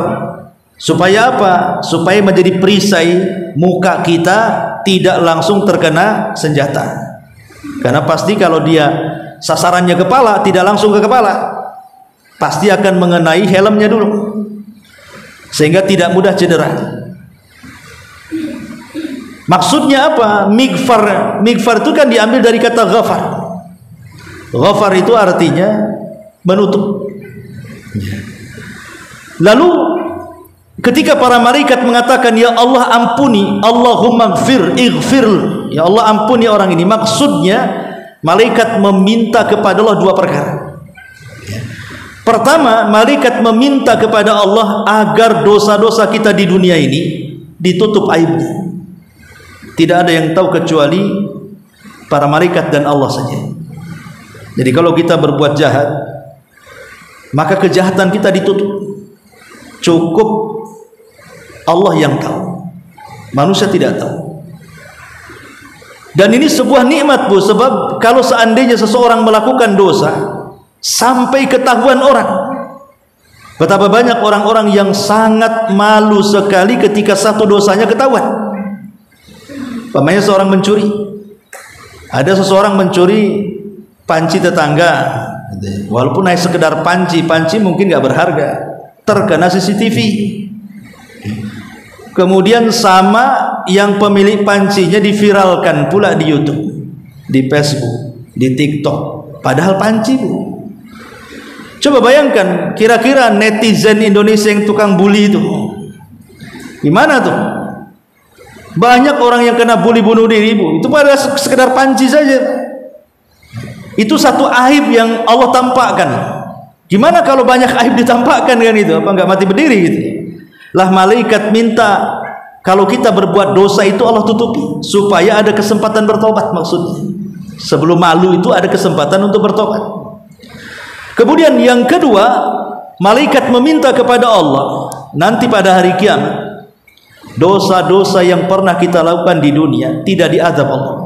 supaya apa? Supaya menjadi perisai muka kita tidak langsung terkena senjata. Karena pasti kalau dia sasarannya kepala, tidak langsung ke kepala, pasti akan mengenai helmnya dulu, sehingga tidak mudah cedera. Maksudnya apa? Mighfar itu kan diambil dari kata ghafar. Ghafar itu artinya menutup. Lalu ketika para malaikat mengatakan, ya Allah ampuni, Allahumma gfir, ighfir, ya Allah ampuni orang ini, maksudnya malaikat meminta kepada Allah dua perkara. Pertama, malaikat meminta kepada Allah agar dosa-dosa kita di dunia ini ditutup aibnya. Tidak ada yang tahu kecuali para malaikat dan Allah saja. Jadi kalau kita berbuat jahat, maka kejahatan kita ditutup. Cukup Allah yang tahu, manusia tidak tahu. Dan ini sebuah nikmat bu, sebab kalau seandainya seseorang melakukan dosa sampai ketahuan orang, betapa banyak orang-orang yang sangat malu sekali ketika satu dosanya ketahuan. Umpamanya seorang mencuri, ada seseorang mencuri panci tetangga, walaupun hanya sekedar panci mungkin nggak berharga, terkena CCTV. Kemudian sama yang pemilik pancinya diviralkan pula di YouTube, di Facebook, di TikTok, padahal panci bu. Coba bayangkan, kira-kira netizen Indonesia yang tukang bully itu gimana tuh? Banyak orang yang kena bully bunuh diri, Bu. Itu pada sekedar panci saja. Itu satu aib yang Allah tampakkan. Gimana kalau banyak aib ditampakkan kan itu? Apa enggak mati berdiri gitu? Lah malaikat minta kalau kita berbuat dosa itu Allah tutupi supaya ada kesempatan bertobat, maksudnya. Sebelum malu itu ada kesempatan untuk bertobat. Kemudian yang kedua, malaikat meminta kepada Allah nanti pada hari kiamat, dosa-dosa yang pernah kita lakukan di dunia tidak diazab Allah.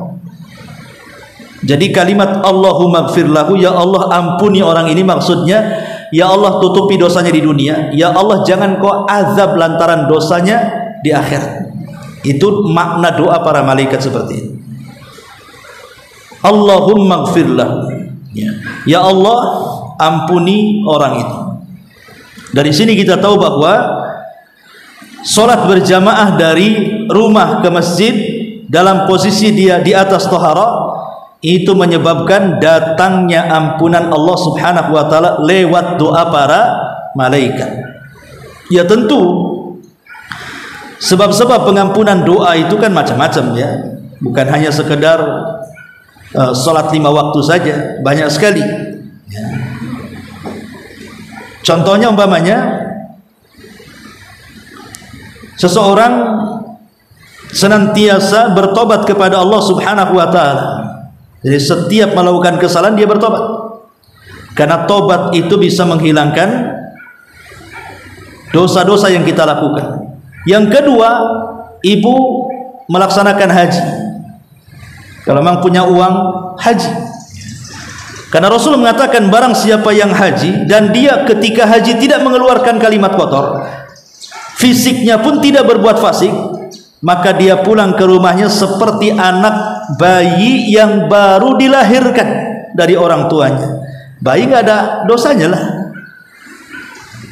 Jadi kalimat Allahumma gfir lahu, ya Allah ampuni orang ini, maksudnya ya Allah tutupi dosanya di dunia, ya Allah jangan kau azab lantaran dosanya di akhirat. Itu makna doa para malaikat seperti itu. Allahumma gfir lahu, ya Allah ampuni orang itu. Dari sini kita tahu bahwa solat berjamaah dari rumah ke masjid dalam posisi dia di atas tohara itu menyebabkan datangnya ampunan Allah Subhanahu wa taala lewat doa para malaikat. Ya tentu sebab-sebab pengampunan doa itu kan macam-macam ya, bukan hanya sekedar salat 5 waktu saja, banyak sekali ya. Contohnya umpamanya seseorang senantiasa bertobat kepada Allah Subhanahu wa taala. Jadi setiap melakukan kesalahan dia bertobat. Karena tobat itu bisa menghilangkan dosa-dosa yang kita lakukan. Yang kedua, ibu melaksanakan haji. Kalau memang punya uang, haji. Karena Rasul mengatakan barang siapa yang haji dan dia ketika haji tidak mengeluarkan kalimat kotor, fisiknya pun tidak berbuat fasik, maka dia pulang ke rumahnya seperti anak bayi yang baru dilahirkan dari orang tuanya. Bayi nggak ada dosanya lah.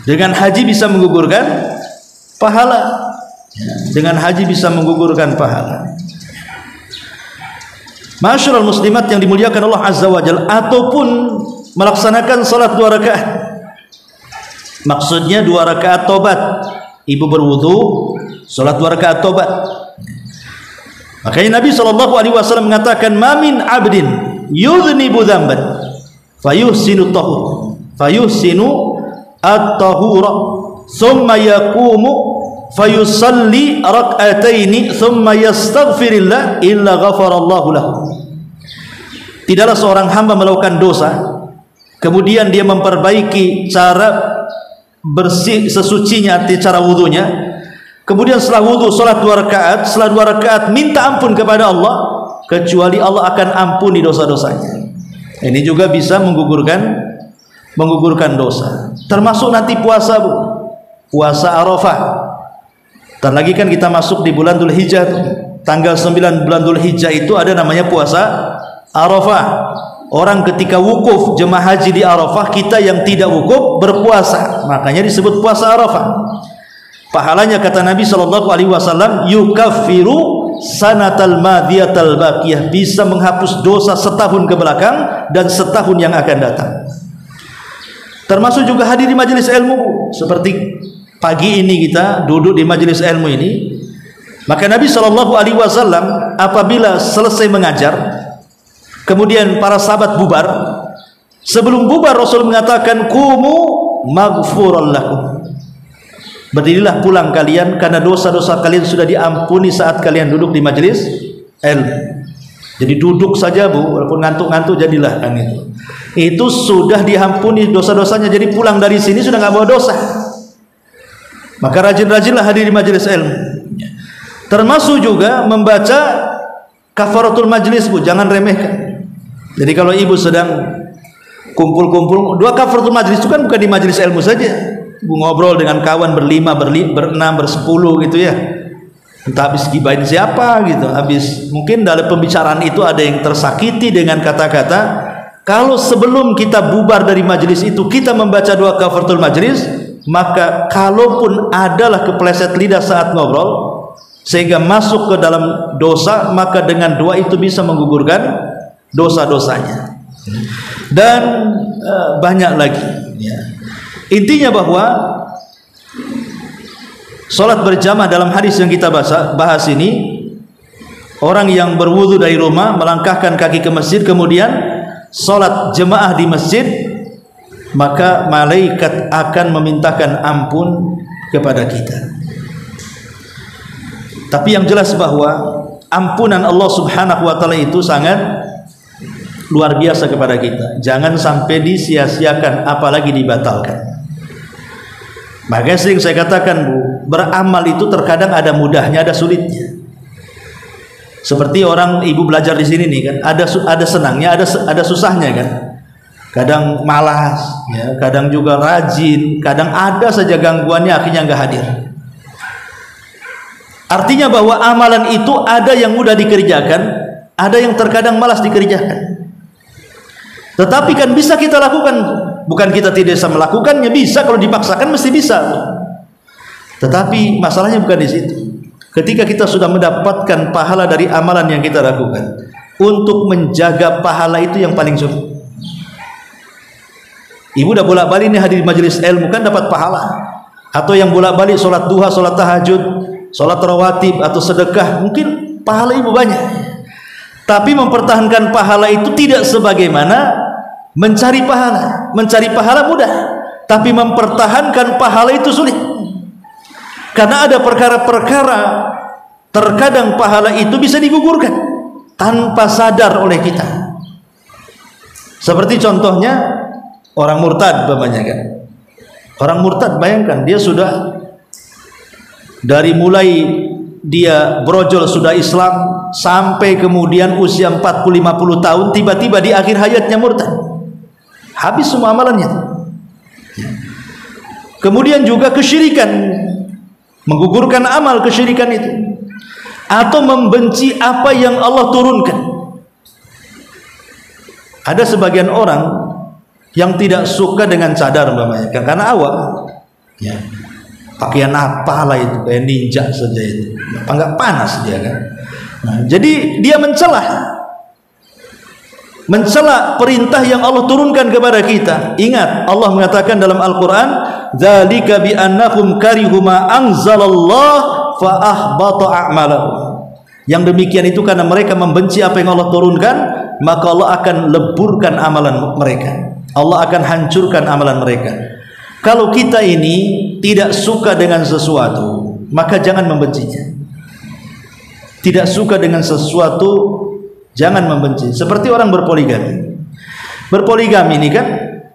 Dengan haji bisa menggugurkan pahala. Dengan haji bisa menggugurkan pahala. Masyarul muslimat yang dimuliakan Allah Azza wa Jalla, ataupun melaksanakan salat 2 rakaat. Maksudnya 2 rakaat tobat. Ibu berwudu, salat 2 rakaat tobat. Makanya Nabi SAW mengatakan, "Mamin abdin yudhnibu dzamban fayuhsinu tahur fayuhsinu at-tahura thumma yaqumu fayusalli rak'ataini thumma yastaghfirillah illa ghafarallahu lahu." Tidaklah seorang hamba melakukan dosa kemudian dia memperbaiki cara bersih sesucinya, cara wudunya, kemudian setelah wudu salat 2 rakaat, setelah 2 rakaat minta ampun kepada Allah, kecuali Allah akan ampuni dosa-dosanya. Ini juga bisa menggugurkan dosa. Termasuk nanti puasa, Bu. Puasa Arafah. Ntar lagi kan kita masuk di bulan Dzulhijjah. Tanggal 9 bulan Dzulhijjah itu ada namanya puasa Arafah. Orang ketika wukuf jemaah haji di Arafah, kita yang tidak wukuf berpuasa, makanya disebut puasa Arafah. Pahalanya kata Nabi SAW, yukaffiru sanatal madiyatal baqiyah, bisa menghapus dosa setahun ke belakang dan setahun yang akan datang. Termasuk juga hadir di majelis ilmu, seperti pagi ini kita duduk di majelis ilmu ini. Maka Nabi SAW apabila selesai mengajar, kemudian para sahabat bubar, sebelum bubar Rasul mengatakan, "Qumu maghfuran lakum." Berdirilah pulang kalian karena dosa-dosa kalian sudah diampuni saat kalian duduk di majelis ilmu. Jadi duduk saja, Bu, walaupun ngantuk-ngantuk jadilah kan itu. Itu sudah diampuni dosa-dosanya. Jadi pulang dari sini sudah nggak bawa dosa. Maka rajin-rajinlah hadir di majelis ilmu. Termasuk juga membaca kafaratul majlis, Bu, jangan remehkan. Jadi kalau ibu sedang kumpul-kumpul, 2 kafaratul majlis itu kan bukan di majelis ilmu saja. Ibu ngobrol dengan kawan berlima, berenam, bersepuluh gitu ya. Entah habis gibahin siapa gitu. Habis mungkin dalam pembicaraan itu ada yang tersakiti dengan kata-kata. Kalau sebelum kita bubar dari majelis itu kita membaca 2 kafaratul majlis, maka kalaupun adalah kepleset lidah saat ngobrol sehingga masuk ke dalam dosa, maka dengan doa itu bisa menggugurkan dosa-dosanya. Dan banyak lagi. ya. Intinya bahwa salat berjamaah dalam hadis yang kita bahas ini, orang yang berwudu dari rumah melangkahkan kaki ke masjid kemudian salat jemaah di masjid, maka malaikat akan memintakan ampun kepada kita. Tapi yang jelas bahwa ampunan Allah Subhanahu wa taala itu sangat luar biasa kepada kita. Jangan sampai disia-siakan, apalagi dibatalkan. Makanya sering saya katakan, Bu, beramal itu terkadang ada mudahnya, ada sulitnya. Seperti orang ibu belajar di sini nih kan, ada senangnya, ada susahnya kan. Kadang malas, ya, kadang juga rajin, kadang ada saja gangguannya akhirnya nggak hadir. Artinya bahwa amalan itu ada yang mudah dikerjakan, ada yang terkadang malas dikerjakan. Tetapi kan bisa kita lakukan, bukan kita tidak bisa melakukannya, bisa, kalau dipaksakan mesti bisa. Tetapi masalahnya bukan di situ. Ketika kita sudah mendapatkan pahala dari amalan yang kita lakukan, untuk menjaga pahala itu yang paling sulit. Ibu udah bolak-balik nih hadir di majelis ilmu kan dapat pahala, atau yang bolak-balik sholat duha, sholat tahajud, sholat rawatib atau sedekah, mungkin pahala ibu banyak. Tapi mempertahankan pahala itu tidak sebagaimana mencari pahala. Mencari pahala mudah, tapi mempertahankan pahala itu sulit. Karena ada perkara-perkara terkadang pahala itu bisa digugurkan tanpa sadar oleh kita. Seperti contohnya orang murtad, kan? Orang murtad, bayangkan dia sudah dari mulai dia brojol sudah Islam sampai kemudian usia 40-50 tahun, tiba-tiba di akhir hayatnya murtad, habis semua amalannya. Kemudian juga kesyirikan, menggugurkan amal kesyirikan itu, atau membenci apa yang Allah turunkan. Ada sebagian orang yang tidak suka dengan cadar, karena awam, ya, pakaian apalah itu, kayak ninja saja itu, apa nggak panas dia kan. Nah, jadi dia mencela perintah yang Allah turunkan kepada kita. Ingat, Allah mengatakan dalam Al-Quran, dzalika bi annahum karihu ma anzalallah fa ahbata a'malahum. Yang demikian itu karena mereka membenci apa yang Allah turunkan, maka Allah akan leburkan amalan mereka, Allah akan hancurkan amalan mereka. Kalau kita ini tidak suka dengan sesuatu, maka jangan membencinya. Tidak suka dengan sesuatu, jangan membenci. Seperti orang berpoligami. Berpoligami ini kan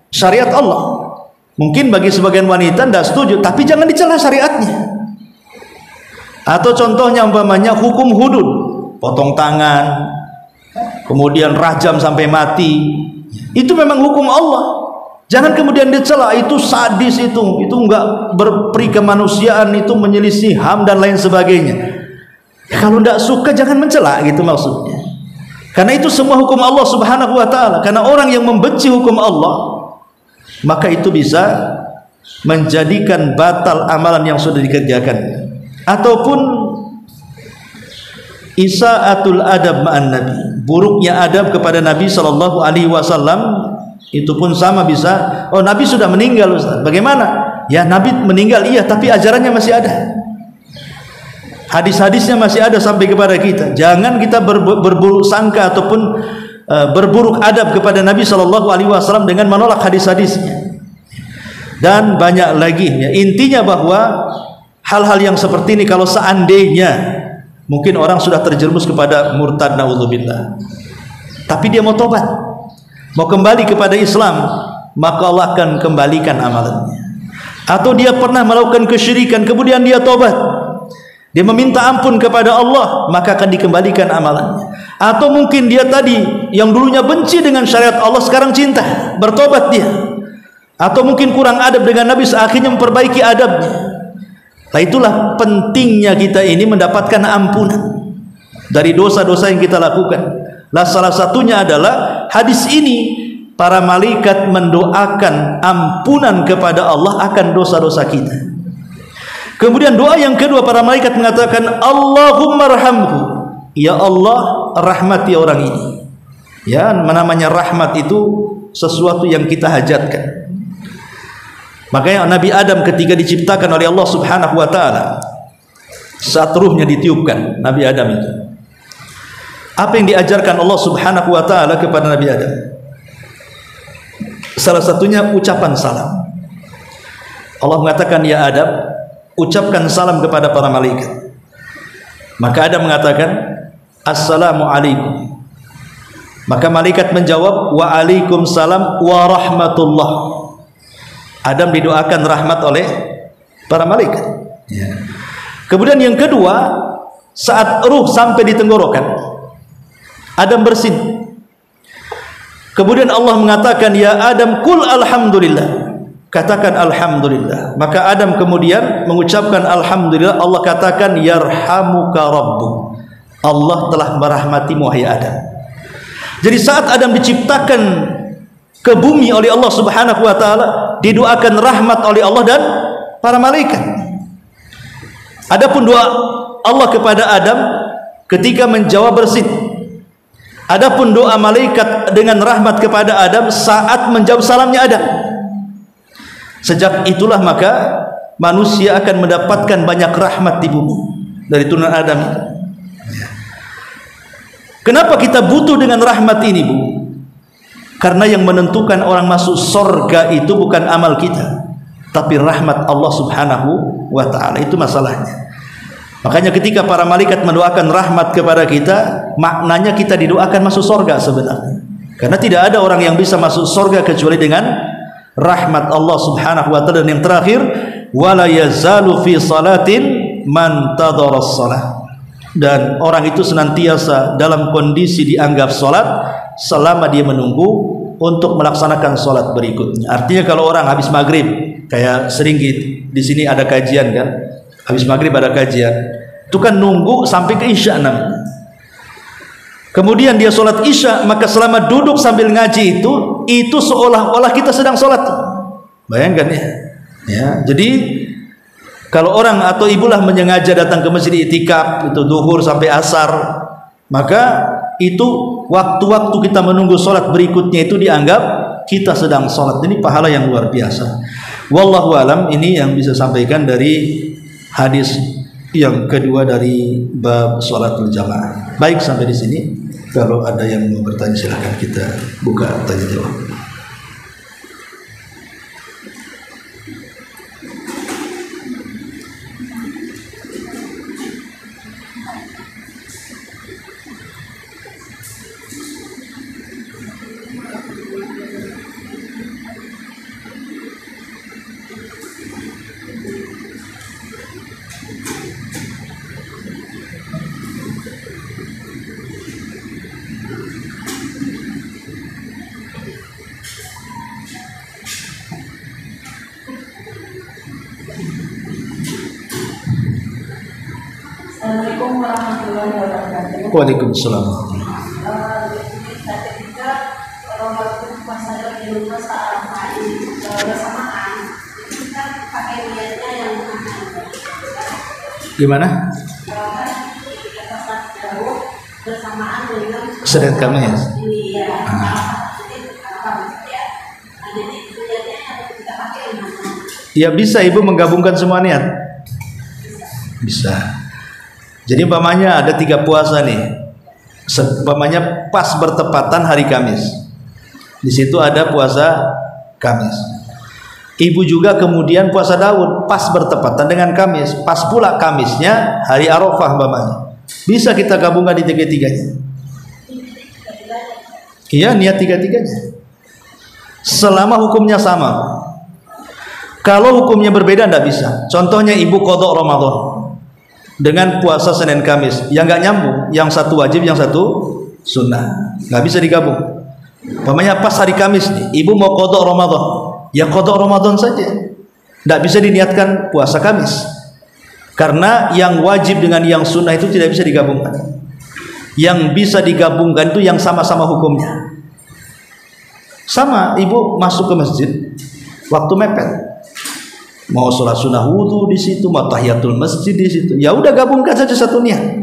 syariat Allah. Mungkin bagi sebagian wanita tidak setuju, tapi jangan dicela syariatnya. Atau contohnya umpamanya hukum hudud, potong tangan, kemudian rajam sampai mati, itu memang hukum Allah. Jangan kemudian dicela, itu sadis, itu enggak berperi kemanusiaan, itu menyelisih HAM dan lain sebagainya. Ya, kalau tidak suka jangan mencela, gitu maksudnya. Karena itu semua hukum Allah Subhanahu wa taala. Karena orang yang membenci hukum Allah, maka itu bisa menjadikan batal amalan yang sudah dikerjakan. Ataupun isa'atul adab ma'an nabi, buruknya adab kepada Nabi sallallahu alaihi wasallam, itu pun sama bisa. Oh, Nabi sudah meninggal, Ustaz, bagaimana? Ya, Nabi meninggal iya, tapi ajarannya masih ada, hadis-hadisnya masih ada sampai kepada kita. Jangan kita berburuk sangka ataupun berburuk adab kepada Nabi sallallahu alaihi wasallam dengan menolak hadis-hadisnya. Dan banyak lagi ya. Intinya bahwa hal-hal yang seperti ini kalau seandainya mungkin orang sudah terjerumus kepada murtad, naudzubillah, tapi dia mau tobat, mau kembali kepada Islam, maka Allah akan kembalikan amalannya. Atau dia pernah melakukan kesyirikan, kemudian dia tobat, dia meminta ampun kepada Allah, maka akan dikembalikan amalannya. Atau mungkin dia tadi yang dulunya benci dengan syariat Allah, sekarang cinta, bertobat dia. Atau mungkin kurang adab dengan Nabi, akhirnya memperbaiki adabnya. Nah, itulah pentingnya kita ini mendapatkan ampunan dari dosa-dosa yang kita lakukan. Nah, salah satunya adalah hadis ini, para malaikat mendoakan ampunan kepada Allah akan dosa-dosa kita. Kemudian doa yang kedua, para malaikat mengatakan, Allahumma rahamhu, ya Allah rahmati orang ini. Ya, namanya rahmat itu sesuatu yang kita hajatkan. Makanya Nabi Adam ketika diciptakan oleh Allah Subhanahu wa taala, saat ruhnya ditiupkan Nabi Adam itu, apa yang diajarkan Allah Subhanahu wa taala kepada Nabi Adam? Salah satunya ucapan salam. Allah mengatakan, ya Adam, ucapkan salam kepada para malaikat. Maka Adam mengatakan, Assalamualaikum. Maka malaikat menjawab, Waalaikumsalam warahmatullah. Adam didoakan rahmat oleh para malaikat. Kemudian yang kedua, saat ruh sampai di tenggorokan, Adam bersin. Kemudian Allah mengatakan, ya Adam, kul alhamdulillah. Katakan alhamdulillah. Maka Adam kemudian mengucapkan alhamdulillah. Allah katakan, yarhamuka rabbuk. Allah telah merahmatimu, wahai Adam. Jadi saat Adam diciptakan ke bumi oleh Allah Subhanahu wa taala, didoakan rahmat oleh Allah dan para malaikat. Adapun doa Allah kepada Adam ketika menjawab bersin. Adapun doa malaikat dengan rahmat kepada Adam saat menjawab salamnya Adam. Sejak itulah maka manusia akan mendapatkan banyak rahmat di bumi dari turunan Adam. Kenapa kita butuh dengan rahmat ini, Bu? Karena yang menentukan orang masuk surga itu bukan amal kita, tapi rahmat Allah Subhanahu wa taala. Itu masalahnya. Makanya ketika para malaikat mendoakan rahmat kepada kita, maknanya kita didoakan masuk surga sebenarnya. Karena tidak ada orang yang bisa masuk surga kecuali dengan rahmat Allah Subhanahu wa taala. Dan yang terakhir, wala yazalu fi salatin man tadara shalah. Dan orang itu senantiasa dalam kondisi dianggap salat selama dia menunggu untuk melaksanakan salat berikutnya. Artinya kalau orang habis maghrib, kayak sering di sini ada kajian kan, habis maghrib ada kajian, itu kan nunggu sampai ke isya namanya. Kemudian dia sholat isya, maka selama duduk sambil ngaji itu seolah-olah kita sedang sholat. Bayangkan ya. Jadi kalau orang atau ibulah menyengaja datang ke masjid itikaf itu duhur sampai asar, maka itu waktu-waktu kita menunggu sholat berikutnya itu dianggap kita sedang sholat. Ini pahala yang luar biasa. Wallahu alam, ini yang bisa sampaikan dari hadis yang kedua dari bab sholatul jamaah. Baik, sampai di sini. Kalau ada yang mau bertanya silahkan kita buka tanya jawab. Assalamualaikum warahmatullahi wabarakatuh. Waalaikumsalam. Ketika kalau masalah di rumah saat bersamaan, kita pakai niatnya yang Gimana? Ketika pas jauh bersamaan dengan Senin Kamis. Iya. Apa maksudnya? Jadi niatnya yang kita pakai mana? Ya bisa ibu menggabungkan semua niat. Bisa. Jadi umpamanya ada 3 puasa nih, umpamanya pas bertepatan hari Kamis, di situ ada puasa Kamis. Ibu juga kemudian puasa Daud pas bertepatan dengan Kamis, pas pula Kamisnya hari Arafah umpamanya. Bisa kita gabungkan di tiga-tiganya. Iya, niat tiga-tiganya. Selama hukumnya sama. Kalau hukumnya berbeda tidak bisa. Contohnya ibu qadha Ramadan dengan puasa Senin Kamis, yang nggak nyambung, yang satu wajib, yang satu sunnah, nggak bisa digabung. Umpamanya pas hari Kamis nih, ibu mau qadha Ramadan, ya qadha Ramadan saja, nggak bisa diniatkan puasa Kamis, karena yang wajib dengan yang sunnah itu tidak bisa digabungkan. Yang bisa digabungkan itu yang sama-sama hukumnya. Sama, ibu masuk ke masjid, waktu mepet. Mau sholat sunnah wudhu di situ, mau tahiyatul masjid di situ, ya udah gabungkan saja satu niat.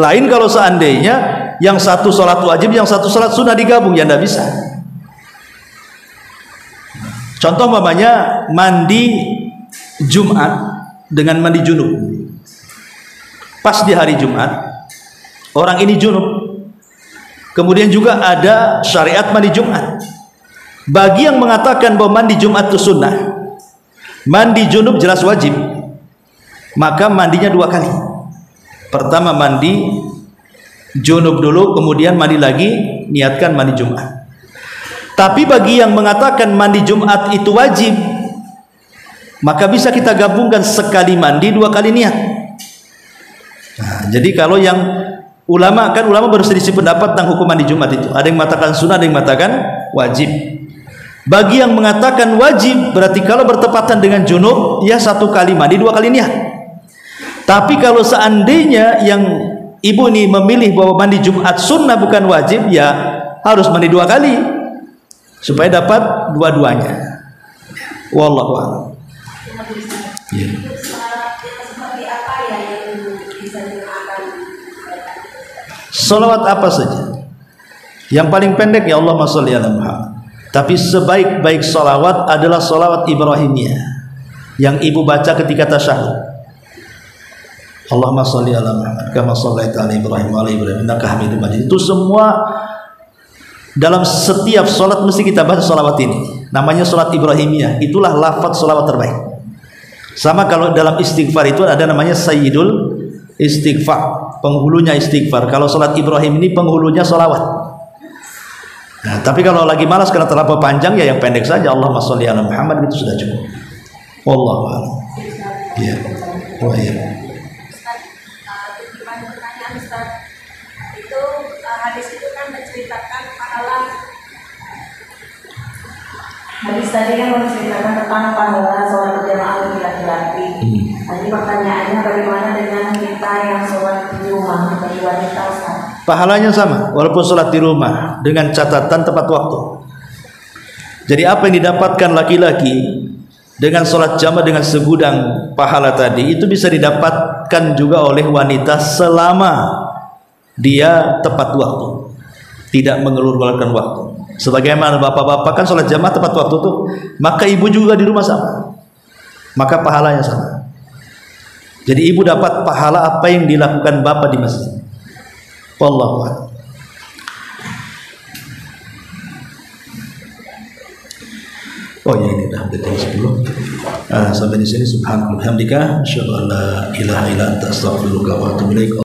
Lain kalau seandainya yang satu sholat wajib, yang satu sholat sunnah digabung, ya tidak bisa. Contoh umpamanya mandi Jumat dengan mandi junub. Pas di hari Jumat, orang ini junub. Kemudian juga ada syariat mandi Jumat. Bagi yang mengatakan bahwa mandi Jumat itu sunnah, mandi junub jelas wajib, maka mandinya 2 kali. Pertama mandi junub dulu, kemudian mandi lagi, niatkan mandi Jumat. Tapi bagi yang mengatakan mandi Jumat itu wajib, maka bisa kita gabungkan sekali mandi 2 kali niat. Nah, jadi kalau yang ulama berselisih pendapat tentang hukum mandi Jumat itu. Ada yang mengatakan sunnah, ada yang mengatakan wajib. Bagi yang mengatakan wajib, berarti kalau bertepatan dengan junub, ya 1 kali mandi 2 kali niat. Tapi kalau seandainya yang ibu ini memilih bahwa mandi Jumat sunnah bukan wajib, ya harus mandi 2 kali supaya dapat dua-duanya. Wallahu a'lam. Ya. Seperti apa ya yang bisa dimakan? Salawat apa saja. Yang paling pendek ya Allahumma sholli ala Muhammad. Tapi sebaik-baik salawat adalah salawat Ibrahimiyah yang ibu baca ketika tasyahud. Allahumma sholli ala Muhammad kama shallaita ala Ibrahim wa ala Ibrahim innaka Hamidum Majid. Itu semua dalam setiap salat mesti kita baca salawat ini. Namanya salat Ibrahimiyah. Itulah lafaz salawat terbaik. Sama kalau dalam istighfar itu ada namanya Sayyidul Istighfar, penghulunya istighfar. Kalau salat Ibrahim ini penghulunya salawat. Nah, tapi kalau lagi malas karena terlalu panjang, ya yang pendek saja Allahumma sholli ala Muhammad, itu sudah cukup. Wallahu a'lam. Ya. Oh iya. Pertanyaan Ustaz, itu hadis itu kan menceritakan pahala. Hadis tadi kan menceritakan tentang pahala sholat berjamaah bagi laki-laki. Jadi pertanyaannya bagaimana dengan kita yang sholat di rumah bagi wanita Ustaz? Pahalanya sama, walaupun sholat di rumah dengan catatan tepat waktu. Jadi apa yang didapatkan laki-laki dengan sholat jamaah dengan segudang pahala tadi, itu bisa didapatkan juga oleh wanita selama dia tepat waktu, tidak mengelur-elurkan waktu. Sebagaimana bapak-bapak kan sholat jamaah tepat waktu tuh, maka ibu juga di rumah sama, maka pahalanya sama. Jadi ibu dapat pahala apa yang dilakukan bapak di masjid. Wallahu a'lam. Oh ya, ini dah jam 10. Sampai di sini subhanallah hamdika asyhadu an la ilaha illa anta astaghfiruka wa atubu ilaik.